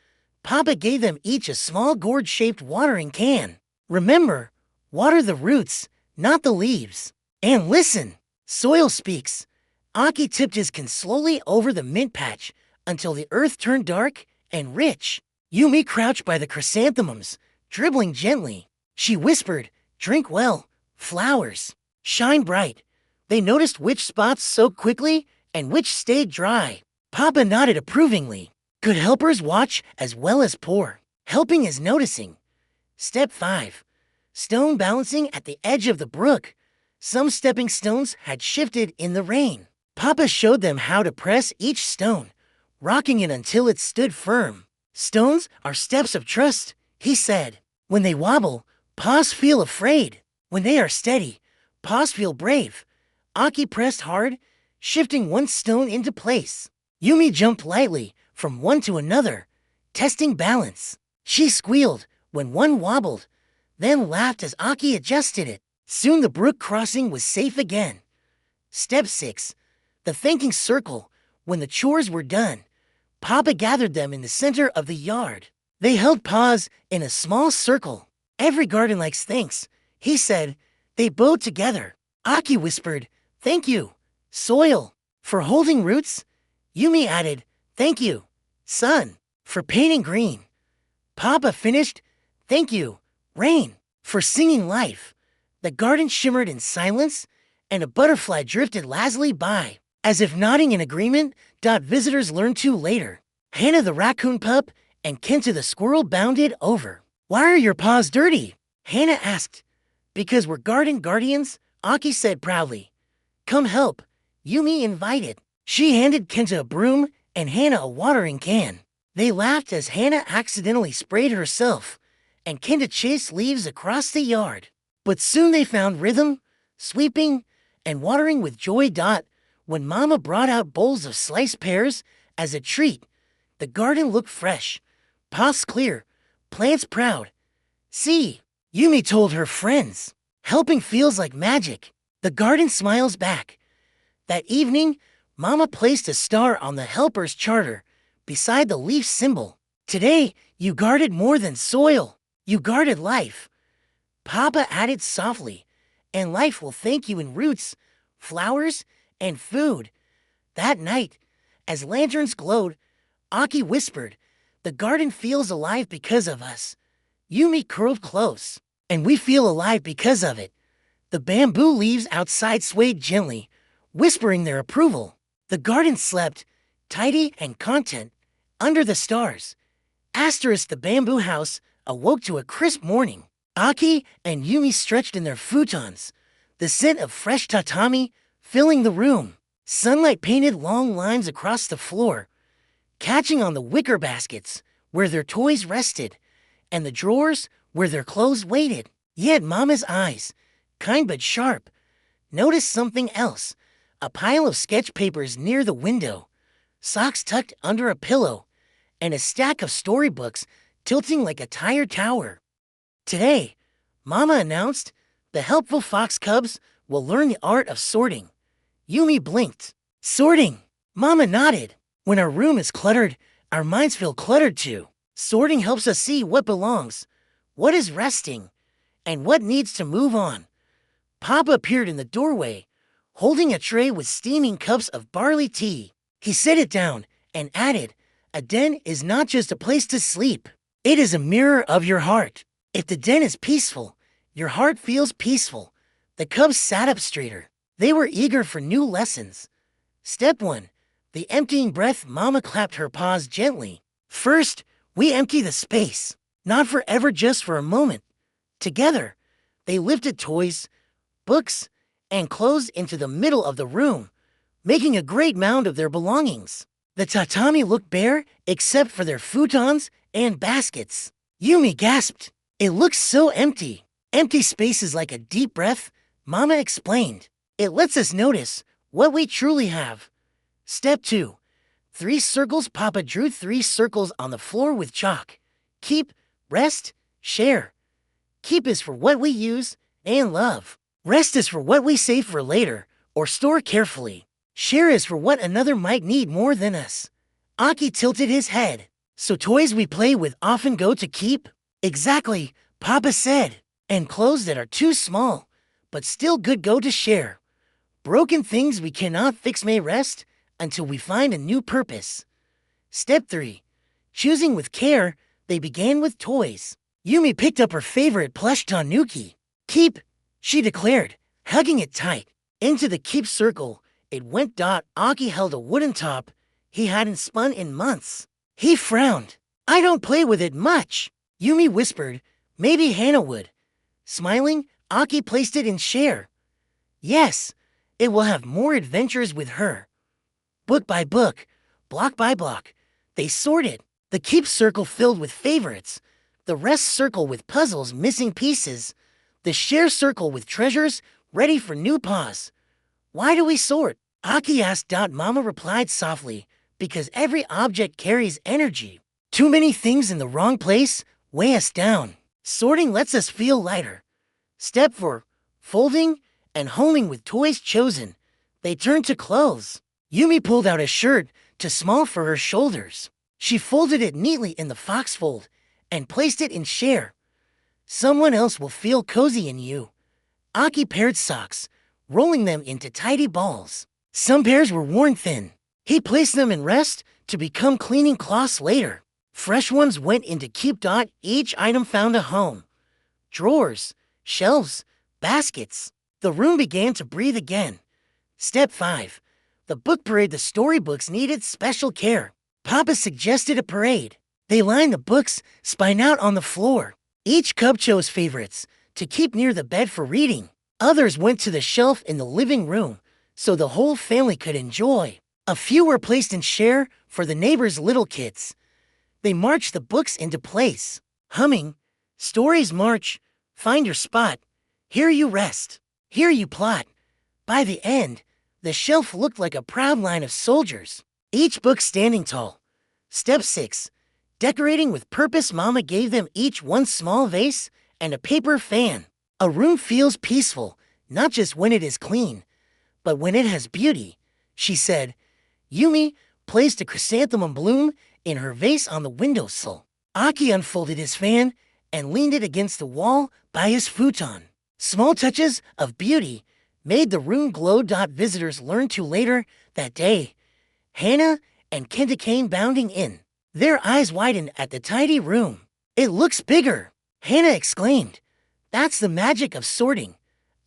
Speaker 1: Papa gave them each a small gourd-shaped watering can. Remember, water the roots, not the leaves. And listen, soil speaks. Aki tipped his can slowly over the mint patch until the earth turned dark and rich. Yumi crouched by the chrysanthemums, dribbling gently. She whispered, drink well, flowers, shine bright. They noticed which spots soaked quickly and which stayed dry. Papa nodded approvingly. Good helpers watch as well as pour. Helping is noticing. Step 5. Stone balancing at the edge of the brook. Some stepping stones had shifted in the rain. Papa showed them how to press each stone, rocking it until it stood firm. Stones are steps of trust, he said. When they wobble, paws feel afraid. When they are steady, paws feel brave. Aki pressed hard, shifting one stone into place. Yumi jumped lightly from one to another, testing balance. She squealed when one wobbled, then laughed as Aki adjusted it. Soon the brook crossing was safe again. Step 6. The thanking circle. When the chores were done, Papa gathered them in the center of the yard. They held paws in a small circle. Every garden likes thanks, he said. They bowed together. Aki whispered, thank you, soil, for holding roots. Yumi added, thank you, sun, for painting green. Papa finished, thank you, rain, for singing life. The garden shimmered in silence, and a butterfly drifted lazily by, as if nodding in agreement. Visitors learned to later. Hannah the raccoon pup and Kenta the squirrel bounded over. Why are your paws dirty? Hannah asked. Because we're garden guardians, Aki said proudly. Come help, Yumi invited. She handed Kenta a broom and Hannah a watering can. They laughed as Hannah accidentally sprayed herself, and Kenta chased leaves across the yard. But soon they found rhythm, sweeping, and watering with joy. When Mama brought out bowls of sliced pears as a treat, the garden looked fresh, paths clear, plants proud. See, Yumi told her friends, helping feels like magic. The garden smiles back. That evening, Mama placed a star on the helper's charter beside the leaf symbol. Today, you guarded more than soil. You guarded life. Papa added softly, and life will thank you in roots, flowers, and food. That night, as lanterns glowed, Aki whispered, the garden feels alive because of us. Yumi curled close, and we feel alive because of it. The bamboo leaves outside swayed gently, whispering their approval. The garden slept, tidy and content, under the stars. The bamboo house awoke to a crisp morning. Aki and Yumi stretched in their futons, the scent of fresh tatami filling the room. Sunlight painted long lines across the floor, catching on the wicker baskets where their toys rested, and the drawers where their clothes waited. Yet Mama's eyes, kind but sharp, noticed something else. A pile of sketch papers near the window, socks tucked under a pillow, and a stack of storybooks tilting like a tired tower. Today, Mama announced, the helpful fox cubs will learn the art of sorting. Yumi blinked. Sorting. Mama nodded. When our room is cluttered, our minds feel cluttered too. Sorting helps us see what belongs, what is resting, and what needs to move on. Papa appeared in the doorway, holding a tray with steaming cups of barley tea. He set it down and added, a den is not just a place to sleep. It is a mirror of your heart. If the den is peaceful, your heart feels peaceful. The cubs sat up straighter. They were eager for new lessons. Step 1. The emptying breath. Mama clapped her paws gently. First, we empty the space. Not forever, just for a moment. Together, they lifted toys, books, and clothes into the middle of the room, making a great mound of their belongings. The tatami looked bare except for their futons and baskets. Yumi gasped. It looks so empty. Empty space is like a deep breath, Mama explained. It lets us notice what we truly have. Step 2. 3 circles. Papa drew 3 circles on the floor with chalk. Keep, Rest, share. Keep is for what we use and love. Rest is for what we save for later or store carefully. Share is for what another might need more than us. Aki tilted his head. So toys we play with often go to keep? Exactly, Papa said. And clothes that are too small, but still good go to share. Broken things we cannot fix may rest until we find a new purpose. Step 3. Choosing with care, they began with toys. Yumi picked up her favorite plush tanuki. Keep, she declared, hugging it tight. Into the keep circle, it went. Aki held a wooden top he hadn't spun in months. He frowned. I don't play with it much. Yumi whispered, maybe Hannah would. Smiling, Aki placed it in share. Yes, it will have more adventures with her. Book by book, block by block, they sorted. The keep circle filled with favorites, the rest circle with puzzles missing pieces, the share circle with treasures ready for new paws. Why do we sort? Aki asked. Mama replied softly, because every object carries energy. Too many things in the wrong place weigh us down. Sorting lets us feel lighter. Step 4. Folding and homing with toys chosen. They turned to clothes. Yumi pulled out a shirt too small for her shoulders. She folded it neatly in the foxfold and placed it in share. Someone else will feel cozy in you. Aki paired socks, rolling them into tidy balls. Some pairs were worn thin. He placed them in rest to become cleaning cloths later. Fresh ones went into keep. Each item found a home. Drawers, shelves, baskets. The room began to breathe again. Step 5. The book parade. The storybooks needed special care. Papa suggested a parade. They lined the books, spine out on the floor. Each cub chose favorites to keep near the bed for reading. Others went to the shelf in the living room so the whole family could enjoy. A few were placed in share for the neighbors' little kids. They marched the books into place. Humming, stories march, find your spot. Here you rest. Here you plot. By the end, the shelf looked like a proud line of soldiers, each book standing tall. Step 6. Decorating with purpose. Mama gave them each one small vase and a paper fan. A room feels peaceful, not just when it is clean, but when it has beauty, she said. Yumi placed a chrysanthemum bloom in her vase on the windowsill. Aki unfolded his fan and leaned it against the wall by his futon. Small touches of beauty made the room glow. Visitors learned to later that day. Hannah and Kenta came bounding in. Their eyes widened at the tidy room. It looks bigger, Hannah exclaimed. That's the magic of sorting.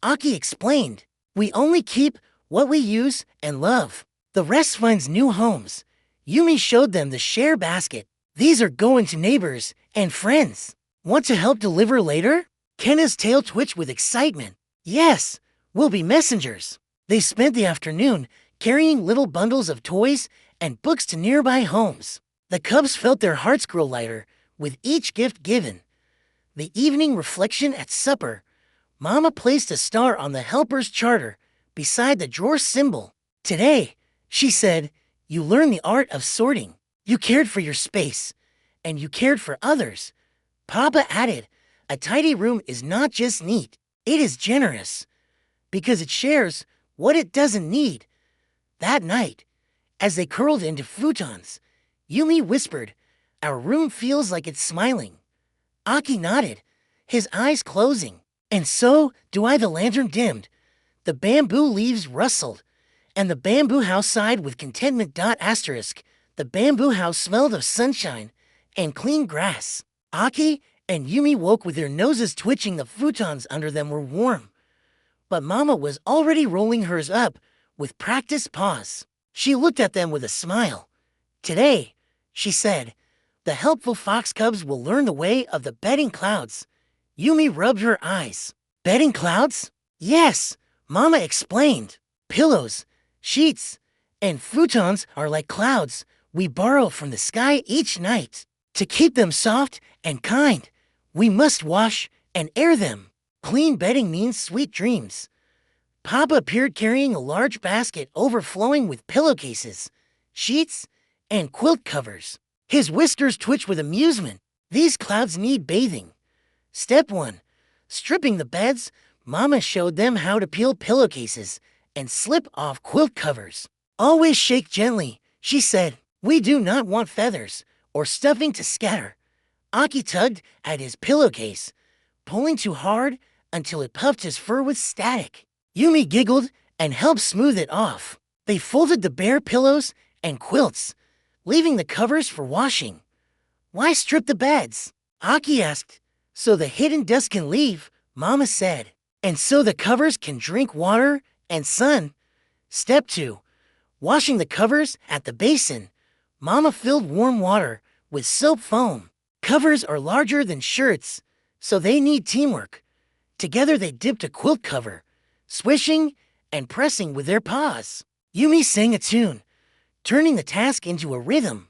Speaker 1: Aki explained. We only keep what we use and love. The rest finds new homes. Yumi showed them the share basket. These are going to neighbors and friends. Want to help deliver later? Kenna's tail twitched with excitement. Yes, we'll be messengers. They spent the afternoon carrying little bundles of toys and books to nearby homes. The cubs felt their hearts grow lighter with each gift given. The evening reflection at supper. Mama placed a star on the helper's charter beside the drawer symbol. Today, she said, you learned the art of sorting. You cared for your space, and you cared for others. Papa added, a tidy room is not just neat, it is generous, because it shares what it doesn't need. That night, as they curled into futons, Yumi whispered, our room feels like it's smiling. Aki nodded, his eyes closing. And so do I. The lantern dimmed. The bamboo leaves rustled, and the bamboo house sighed with contentment. The bamboo house smelled of sunshine and clean grass. Aki and Yumi woke with their noses twitching. The futons under them were warm, but Mama was already rolling hers up with practiced paws. She looked at them with a smile. Today, she said, the helpful fox cubs will learn the way of the bedding clouds. Yumi rubbed her eyes. Bedding clouds? Yes, Mama explained. Pillows, sheets, and futons are like clouds we borrow from the sky each night. To keep them soft and kind, we must wash and air them. Clean bedding means sweet dreams. Papa appeared carrying a large basket overflowing with pillowcases, sheets, and quilt covers. His whiskers twitched with amusement. These clouds need bathing. Step 1. Stripping the beds. Mama showed them how to peel pillowcases and slip off quilt covers. Always shake gently, she said. We do not want feathers or stuffing to scatter. Aki tugged at his pillowcase, pulling too hard until it puffed his fur with static. Yumi giggled and helped smooth it off. They folded the bare pillows and quilts, leaving the covers for washing. Why strip the beds? Aki asked. So the hidden dust can leave, Mama said. And so the covers can drink water and sun. Step 2. Washing the covers at the basin. Mama filled warm water with soap foam. Covers are larger than shirts, so they need teamwork. Together they dipped a quilt cover, swishing and pressing with their paws. Yumi sang a tune, turning the task into a rhythm.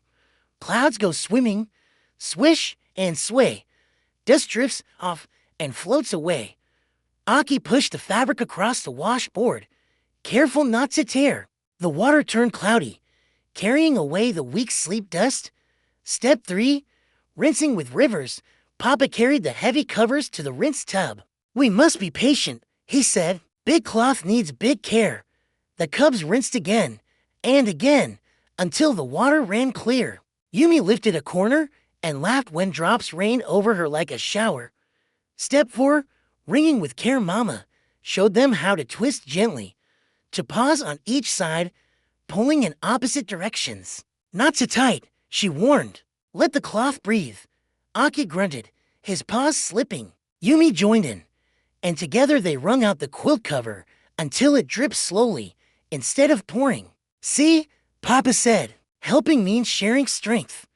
Speaker 1: Clouds go swimming, swish and sway. Dust drifts off and floats away. Aki pushed the fabric across the washboard, careful not to tear. The water turned cloudy, carrying away the weak sleep dust. Step 3. Rinsing with rivers. Papa carried the heavy covers to the rinse tub. We must be patient, he said. Big cloth needs big care. The cubs rinsed again and again until the water ran clear. Yumi lifted a corner and laughed when drops rained over her like a shower. Step 4. Wringing with care. Mama showed them how to twist gently, to pause on each side, pulling in opposite directions. Not too tight, she warned. Let the cloth breathe. Aki grunted, his paws slipping. Yumi joined in, and together they wrung out the quilt cover until it dripped slowly instead of pouring. See, Papa said, helping means sharing strength.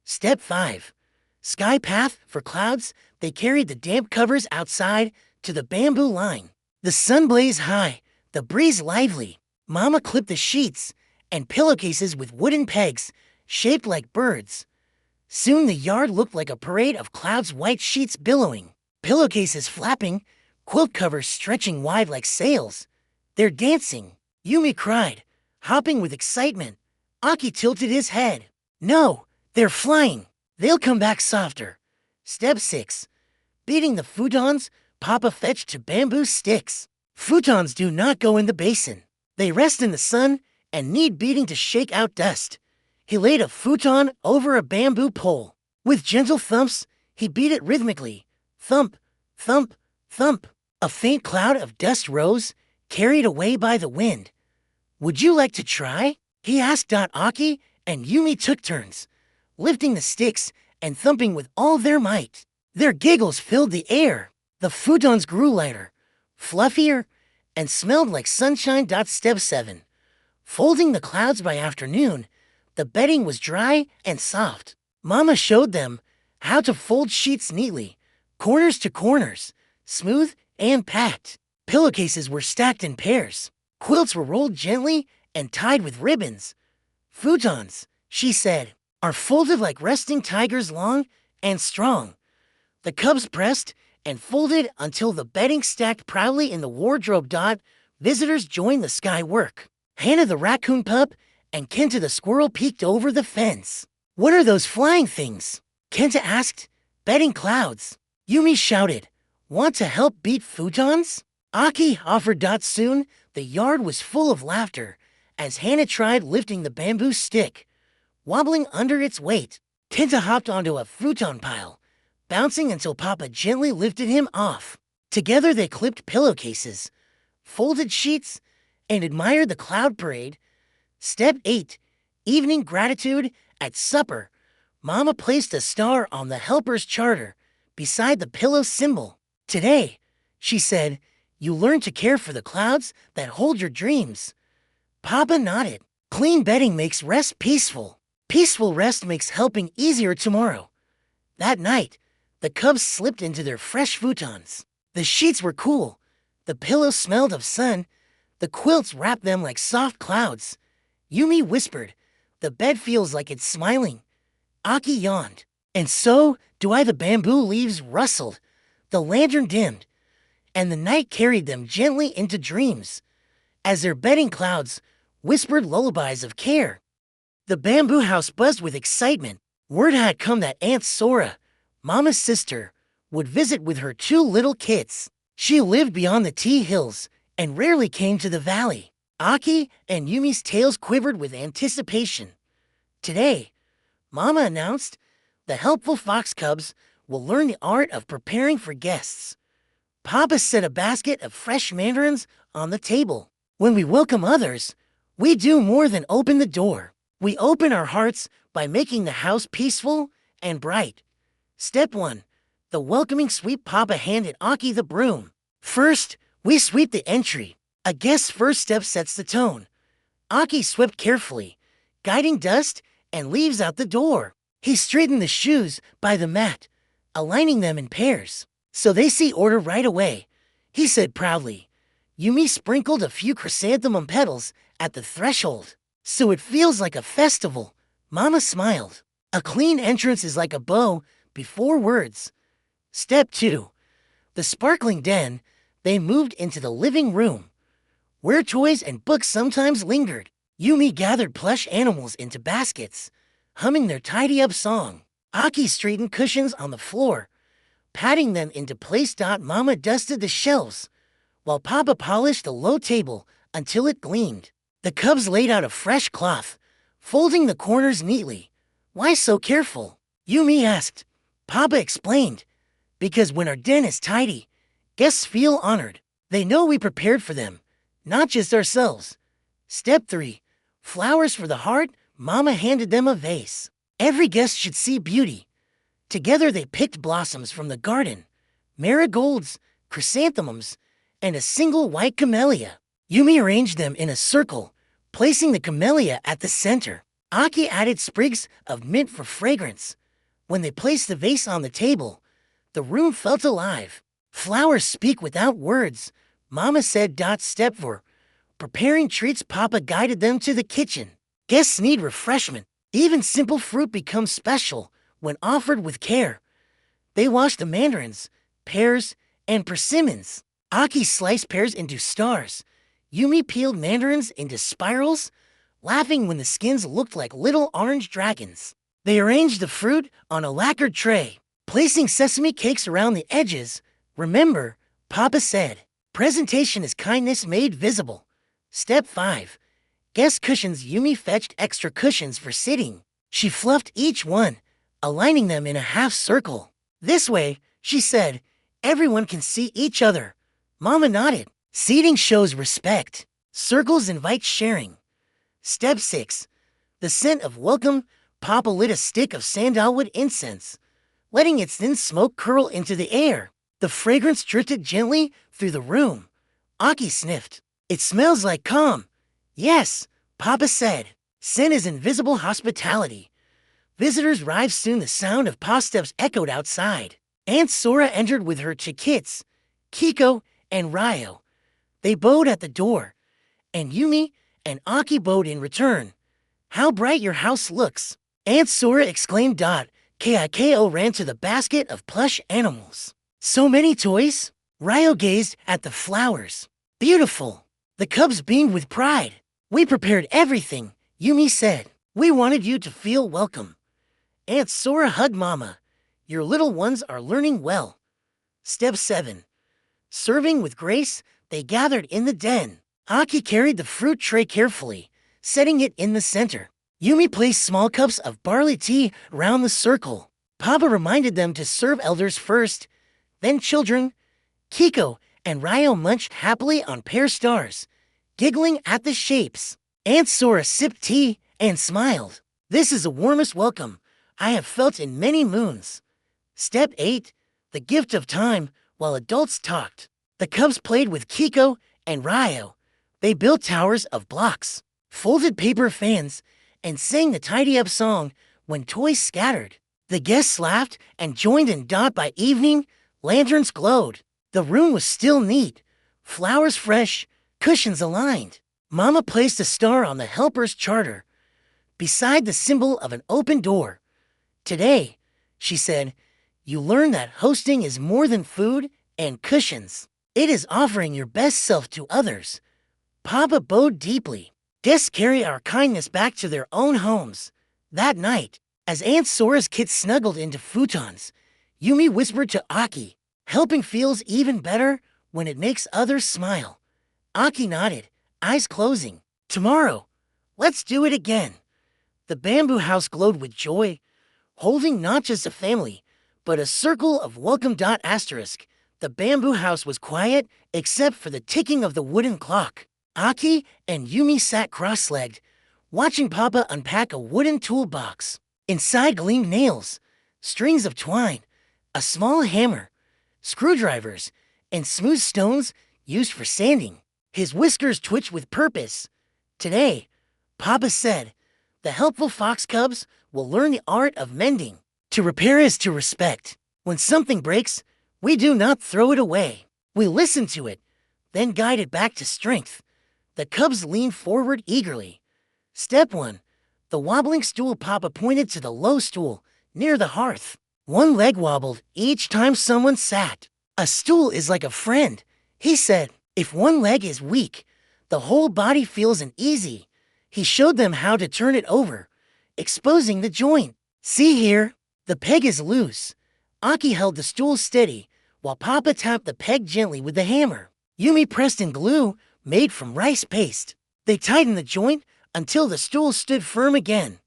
Speaker 1: Step 5. Sky path for clouds. They carried the damp covers outside to the bamboo line. The sun blazed high, the breeze lively. Mama clipped the sheets and pillowcases with wooden pegs shaped like birds. Soon the yard looked like a parade of clouds, white sheets billowing, pillowcases flapping, quilt covers stretching wide like sails. They're dancing, Yumi cried, hopping with excitement. Aki tilted his head. No, they're flying. They'll come back softer. Step 6. Beating the futons. Papa fetched 2 bamboo sticks. Futons do not go in the basin. They rest in the sun and need beating to shake out dust. He laid a futon over a bamboo pole. With gentle thumps, he beat it rhythmically. Thump, thump, thump. A faint cloud of dust rose, carried away by the wind. Would you like to try? He asked. Aki and Yumi took turns, lifting the sticks and thumping with all their might. Their giggles filled the air. The futons grew lighter, fluffier, and smelled like sunshine. Step 7. Folding the clouds. By afternoon, the bedding was dry and soft. Mama showed them how to fold sheets neatly, corners to corners, smooth and packed. Pillowcases were stacked in pairs. Quilts were rolled gently and tied with ribbons. Futons, she said, are folded like resting tigers, long and strong. The cubs pressed and folded until the bedding stacked proudly in the wardrobe. Visitors joined the sky work. Hannah the raccoon pup and Kenta the squirrel peeked over the fence. What are those flying things? Kenta asked. Bedding clouds. Yumi shouted. Want to help beat futons? Aki offered. Soon, the yard was full of laughter as Hannah tried lifting the bamboo stick, wobbling under its weight. Kenta hopped onto a futon pile, bouncing until Papa gently lifted him off. Together they clipped pillowcases, folded sheets, and admired the cloud parade. Step 8. Evening gratitude. At supper, Mama placed a star on the helper's charter beside the pillow symbol. Today, she said, you learn to care for the clouds that hold your dreams. Papa nodded. Clean bedding makes rest peaceful. Peaceful rest makes helping easier tomorrow. That night, the cubs slipped into their fresh futons. The sheets were cool. The pillows smelled of sun. The quilts wrapped them like soft clouds. Yumi whispered, the bed feels like it's smiling. Aki yawned. And so do I. The bamboo leaves rustled. The lantern dimmed. And the night carried them gently into dreams, as their bedding clouds whispered lullabies of care. The bamboo house buzzed with excitement. Word had come that Aunt Sora, Mama's sister, would visit with her two little kids. She lived beyond the tea hills and rarely came to the valley. Aki and Yumi's tails quivered with anticipation. Today, Mama announced, the helpful fox cubs will learn the art of preparing for guests. Papa set a basket of fresh mandarins on the table. When we welcome others, we do more than open the door. We open our hearts by making the house peaceful and bright. Step 1. The welcoming sweep. Papa handed Aki the broom. First, we sweep the entry. A guest's first step sets the tone. Aki swept carefully, guiding dust and leaves out the door. He straightened the shoes by the mat, aligning them in pairs, so they see order right away. He said proudly. Yumi sprinkled a few chrysanthemum petals at the threshold, so it feels like a festival. Mama smiled. A clean entrance is like a bow before words. Step 2. The sparkling den. They moved into the living room, where toys and books sometimes lingered. Yumi gathered plush animals into baskets, humming their tidy-up song. Aki straightened cushions on the floor, patting them into place. Mama dusted the shelves, while Papa polished the low table until it gleamed. The cubs laid out a fresh cloth, folding the corners neatly. Why so careful? Yumi asked. Papa explained. Because when our den is tidy, guests feel honored. They know we prepared for them, not just ourselves. Step 3. Flowers for the heart. Mama handed them a vase. Every guest should see beauty. Together they picked blossoms from the garden, marigolds, chrysanthemums, and a single white camellia. Yumi arranged them in a circle, placing the camellia at the center. Aki added sprigs of mint for fragrance. When they placed the vase on the table, the room felt alive. Flowers speak without words, Mama said. Step 4. Preparing treats. Papa guided them to the kitchen. Guests need refreshment. Even simple fruit becomes special when offered with care. They washed the mandarins, pears, and persimmons. Aki sliced pears into stars. Yumi peeled mandarins into spirals, laughing when the skins looked like little orange dragons. They arranged the fruit on a lacquered tray, placing sesame cakes around the edges. Remember, Papa said, presentation is kindness made visible. Step 5. Guest cushions. Yumi fetched extra cushions for sitting. She fluffed each one, aligning them in a half circle. This way, she said, everyone can see each other. Mama nodded. Seating shows respect. Circles invite sharing. Step 6. The scent of welcome. Papa lit a stick of sandalwood incense, letting its thin smoke curl into the air. The fragrance drifted gently through the room. Aki sniffed. It smells like calm. Yes, Papa said. Scent is invisible hospitality. Visitors arrived soon. The sound of paw steps echoed outside. Aunt Sora entered with her chiquits, Kiko and Ryo. They bowed at the door, and Yumi and Aki bowed in return. How bright your house looks, Aunt Sora exclaimed. Kiko ran to the basket of plush animals. So many toys. Ryo gazed at the flowers. Beautiful. The cubs beamed with pride. We prepared everything, Yumi said. We wanted you to feel welcome. Aunt Sora hugged Mama. Your little ones are learning well. Step 7. Serving with grace. They gathered in the den. Aki carried the fruit tray carefully, setting it in the center. Yumi placed small cups of barley tea around the circle. Papa reminded them to serve elders first, then children. Kiko and Ryo munched happily on pear stars, giggling at the shapes. Aunt Sora sipped tea and smiled. This is the warmest welcome I have felt in many moons. Step 8. The gift of time. While adults talked, the cubs played with Kiko and Ryo. They built towers of blocks, folded paper fans, and sang the tidy-up song when toys scattered. The guests laughed and joined in. By evening, lanterns glowed. The room was still neat, flowers fresh, cushions aligned. Mama placed a star on the helper's charter, beside the symbol of an open door. Today, she said, you learn that hosting is more than food and cushions. It is offering your best self to others. Papa bowed deeply. Guests carry our kindness back to their own homes. That night, as Aunt Sora's kids snuggled into futons, Yumi whispered to Aki, helping feels even better when it makes others smile. Aki nodded, eyes closing. Tomorrow, let's do it again. The bamboo house glowed with joy, holding not just a family, but a circle of welcome. Asterisk. The bamboo house was quiet except for the ticking of the wooden clock. Aki and Yumi sat cross-legged, watching Papa unpack a wooden toolbox. Inside gleamed nails, strings of twine, a small hammer, screwdrivers, and smooth stones used for sanding. His whiskers twitched with purpose. Today, Papa said, the helpful fox cubs will learn the art of mending. To repair is to respect. When something breaks, we do not throw it away. We listen to it, then guide it back to strength. The cubs leaned forward eagerly. Step 1. The wobbling stool. Papa pointed to the low stool near the hearth. One leg wobbled each time someone sat. A stool is like a friend, he said. If one leg is weak, the whole body feels uneasy. He showed them how to turn it over, exposing the joint. See here, the peg is loose. Aki held the stool steady, while Papa tapped the peg gently with the hammer. Yumi pressed in glue made from rice paste. They tightened the joint until the stool stood firm again.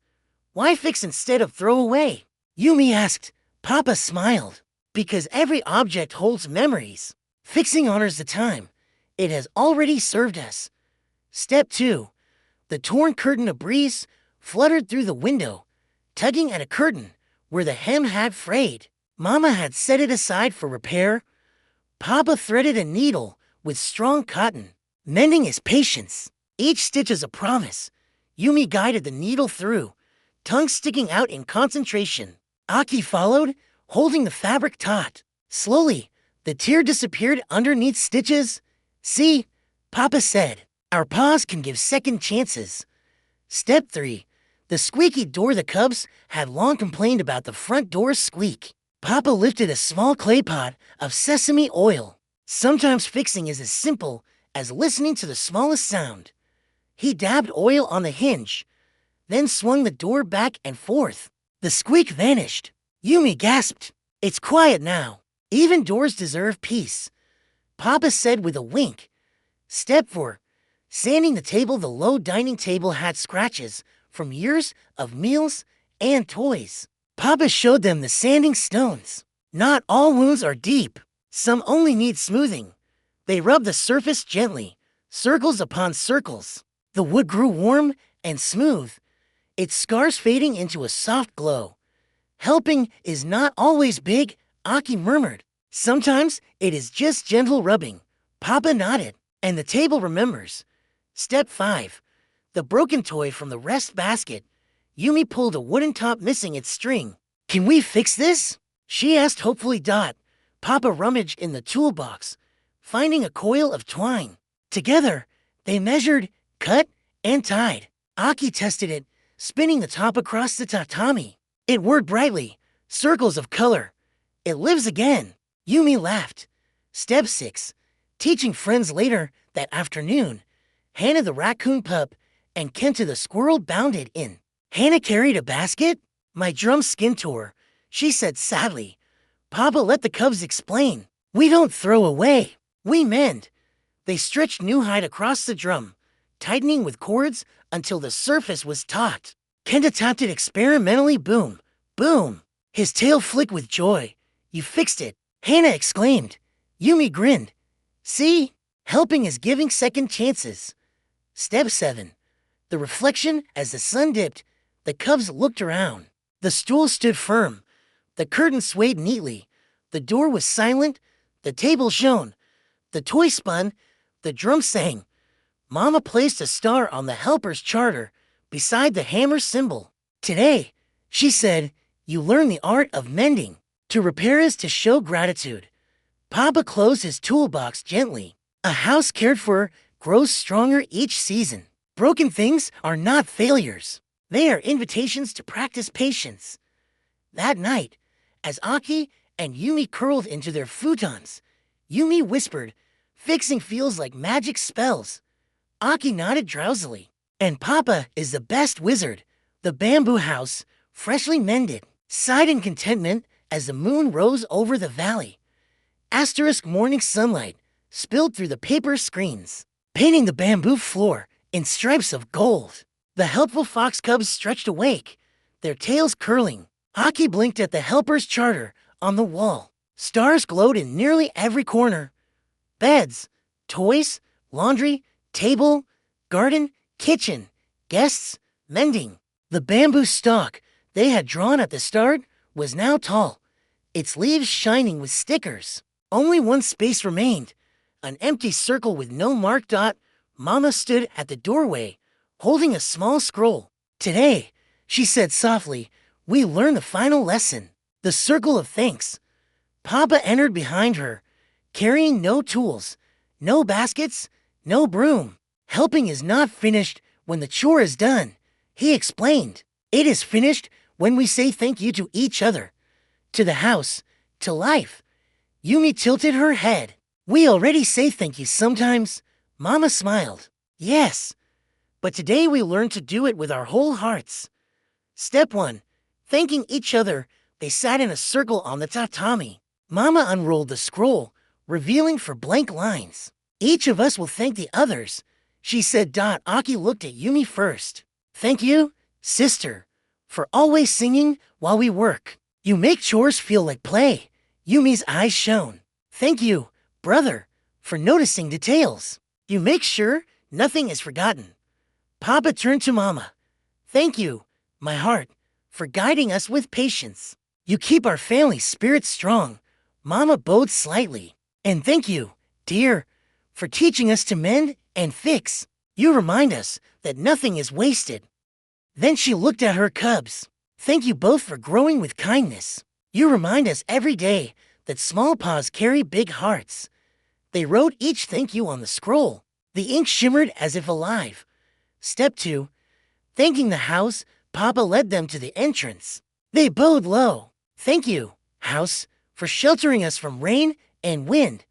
Speaker 1: Why fix instead of throw away? Yumi asked. Papa smiled. Because every object holds memories. Fixing honors the time. It has already served us. Step 2. The torn curtain. A breeze fluttered through the window, tugging at a curtain where the hem had frayed. Mama had set it aside for repair. Papa threaded a needle with strong cotton. Mending is patience. Each stitch is a promise. Yumi guided the needle through, tongue sticking out in concentration. Aki followed, holding the fabric taut. Slowly, the tear disappeared underneath stitches. See, Papa said, our paws can give second chances. Step 3. The squeaky door. The cubs had long complained about the front door's squeak. Papa lifted a small clay pot of sesame oil. Sometimes fixing is as simple as listening to the smallest sound. He dabbed oil on the hinge, then swung the door back and forth. The squeak vanished. Yumi gasped. It's quiet now. Even doors deserve peace, Papa said with a wink. Step 4. Sanding the table. The low dining table had scratches from years of meals and toys. Papa showed them the sanding stones. Not all wounds are deep. Some only need smoothing. They rubbed the surface gently, circles upon circles. The wood grew warm and smooth, its scars fading into a soft glow. Helping is not always big, Aki murmured. Sometimes it is just gentle rubbing. Papa nodded, and the table remembers. Step 5. The broken toy from the rest basket. Yumi pulled a wooden top missing its string. Can we fix this? She asked hopefully. Papa rummaged in the toolbox, finding a coil of twine. Together, they measured, cut, and tied. Aki tested it, spinning the top across the tatami. It whirred brightly, circles of color. It lives again. Yumi laughed. Step 6. Teaching friends. Later that afternoon, Hannah the raccoon pup and Kenta the squirrel bounded in. Hannah carried a basket? My drum skin tore, she said sadly. Papa let the cubs explain. We don't throw away. We mend. They stretched new hide across the drum, tightening with cords until the surface was taut. Kenta tapped it experimentally. Boom, boom. His tail flicked with joy. You fixed it, Hannah exclaimed. Yumi grinned. See? Helping is giving second chances. Step 7. The reflection. As the sun dipped, the cubs looked around. The stool stood firm. The curtain swayed neatly. The door was silent. The table shone. The toy spun. The drum sang. Mama placed a star on the helper's charter beside the hammer symbol. Today, she said, you learn the art of mending. To repair is to show gratitude. Papa closed his toolbox gently. A house cared for grows stronger each season. Broken things are not failures. They are invitations to practice patience. That night, as Aki and Yumi curled into their futons, Yumi whispered, fixing feels like magic spells. Aki nodded drowsily. And Papa is the best wizard. The bamboo house, freshly mended, sighed in contentment as the moon rose over the valley. Asterisk morning sunlight spilled through the paper screens, painting the bamboo floor in stripes of gold. The helpful fox cubs stretched awake, their tails curling. Aki blinked at the helper's charter on the wall. Stars glowed in nearly every corner. Beds, toys, laundry, table, garden, kitchen, guests, mending. The bamboo stalk they had drawn at the start was now tall, its leaves shining with stickers. Only one space remained, an empty circle with no mark. Mama stood at the doorway, holding a small scroll. Today, she said softly, we learn the final lesson, the circle of thanks. Papa entered behind her, carrying no tools, no baskets, no broom. Helping is not finished when the chore is done, he explained. It is finished when we say thank you to each other, to the house, to life. Yumi tilted her head. We already say thank you sometimes. Mama smiled. Yes, but today we learn to do it with our whole hearts. Step 1. Thanking each other. They sat in a circle on the tatami. Mama unrolled the scroll, revealing 4 blank lines. Each of us will thank the others, she said. Aki looked at Yumi first. Thank you, sister, for always singing while we work. You make chores feel like play. Yumi's eyes shone. Thank you, brother, for noticing details. You make sure nothing is forgotten. Papa turned to Mama. Thank you, my heart, for guiding us with patience. You keep our family spirit strong. Mama bowed slightly. And thank you, dear, for teaching us to mend and fix. You remind us that nothing is wasted. Then she looked at her cubs. Thank you both for growing with kindness. You remind us every day that small paws carry big hearts. They wrote each thank you on the scroll. The ink shimmered as if alive. Step 2. Thanking the house. Papa led them to the entrance. They bowed low. Thank you, house, for sheltering us from rain and wind.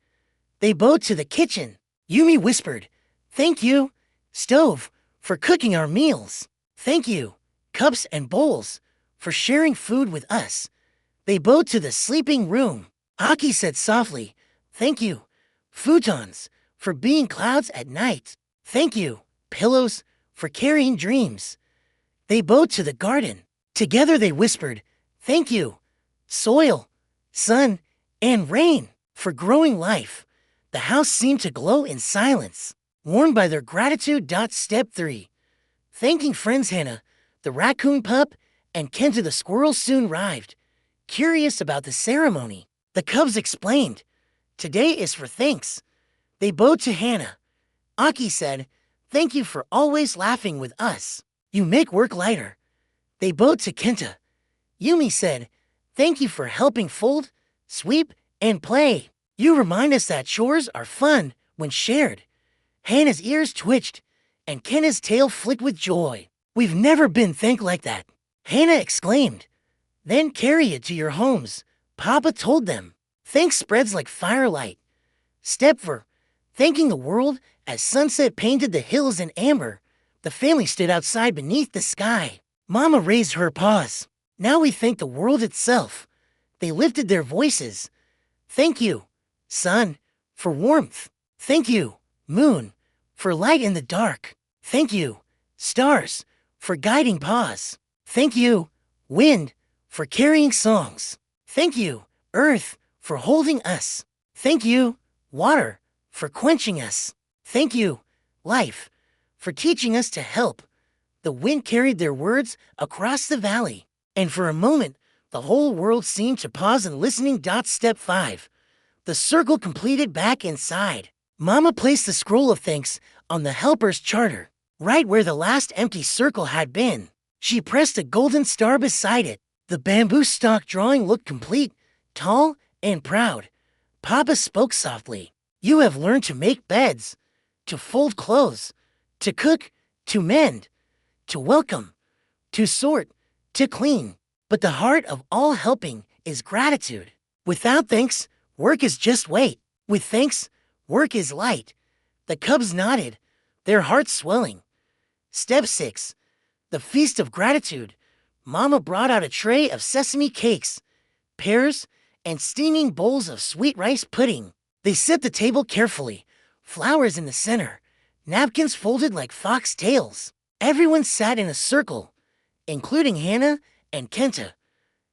Speaker 1: They bowed to the kitchen. Yumi whispered, thank you, stove, for cooking our meals. Thank you, cups and bowls, for sharing food with us. They bowed to the sleeping room. Aki said softly, thank you, futons, for being clouds at night. Thank you, pillows, for carrying dreams. They bowed to the garden. Together they whispered, thank you, soil, sun, and rain, for growing life. The house seemed to glow in silence, warmed by their gratitude. Step 3. Thanking friends. Hannah, the raccoon pup, and Kenta the squirrel soon arrived, curious about the ceremony. The cubs explained, today is for thanks. They bowed to Hannah. Aki said, thank you for always laughing with us. You make work lighter. They bowed to Kenta. Yumi said, thank you for helping fold, sweep, and play. You remind us that chores are fun when shared. Hannah's ears twitched, and Kenta's tail flicked with joy. We've never been thanked like that, Hannah exclaimed. Then carry it to your homes, Papa told them. Thanks spreads like firelight. Step 4. Thanking the world. As sunset painted the hills in amber, the family stood outside beneath the sky. Mama raised her paws. Now we thank the world itself. They lifted their voices. Thank you, sun, for warmth. Thank you, moon, for light in the dark. Thank you, stars, for guiding paws. Thank you, wind, for carrying songs. Thank you, earth, for holding us. Thank you, water, for quenching us. Thank you, life, for teaching us to help. The wind carried their words across the valley, and for a moment, the whole world seemed to pause and listening. Step 5. The circle completed. Back inside, Mama placed the scroll of thanks on the helper's charter, right where the last empty circle had been. She pressed a golden star beside it. The bamboo stalk drawing looked complete, tall, and proud. Papa spoke softly. You have learned to make beds, to fold clothes, to cook, to mend, to welcome, to sort, to clean. But the heart of all helping is gratitude. Without thanks, work is just weight. With thanks, work is light. The cubs nodded, their hearts swelling. Step 6. The feast of gratitude. Mama brought out a tray of sesame cakes. pears, and steaming bowls of sweet rice pudding. They set the table carefully, flowers in the center, napkins folded like fox tails. Everyone sat in a circle, including Hannah and Kenta.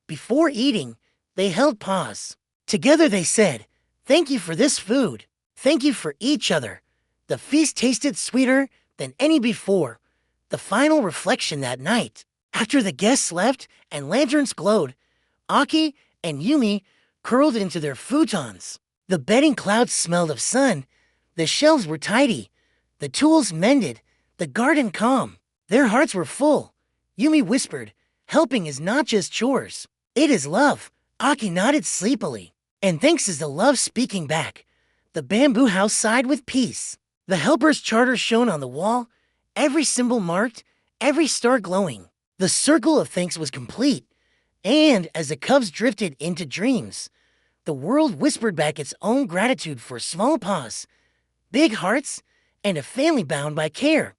Speaker 1: Before eating, they held pause. Together they said, "Thank you for this food. Thank you for each other." The feast tasted sweeter than any before. The final reflection that night. After the guests left and lanterns glowed, Aki and Yumi curled into their futons. The bedding clouds smelled of sun. The shelves were tidy. The tools mended. The garden calm. Their hearts were full. Yumi whispered, "Helping is not just chores. It is love." Aki nodded sleepily. "And thanks is the love speaking back." The bamboo house sighed with peace. The helper's charter shone on the wall, every symbol marked, every star glowing. The circle of thanks was complete, and as the cubs drifted into dreams, the world whispered back its own gratitude for small paws, big hearts, and a family bound by care.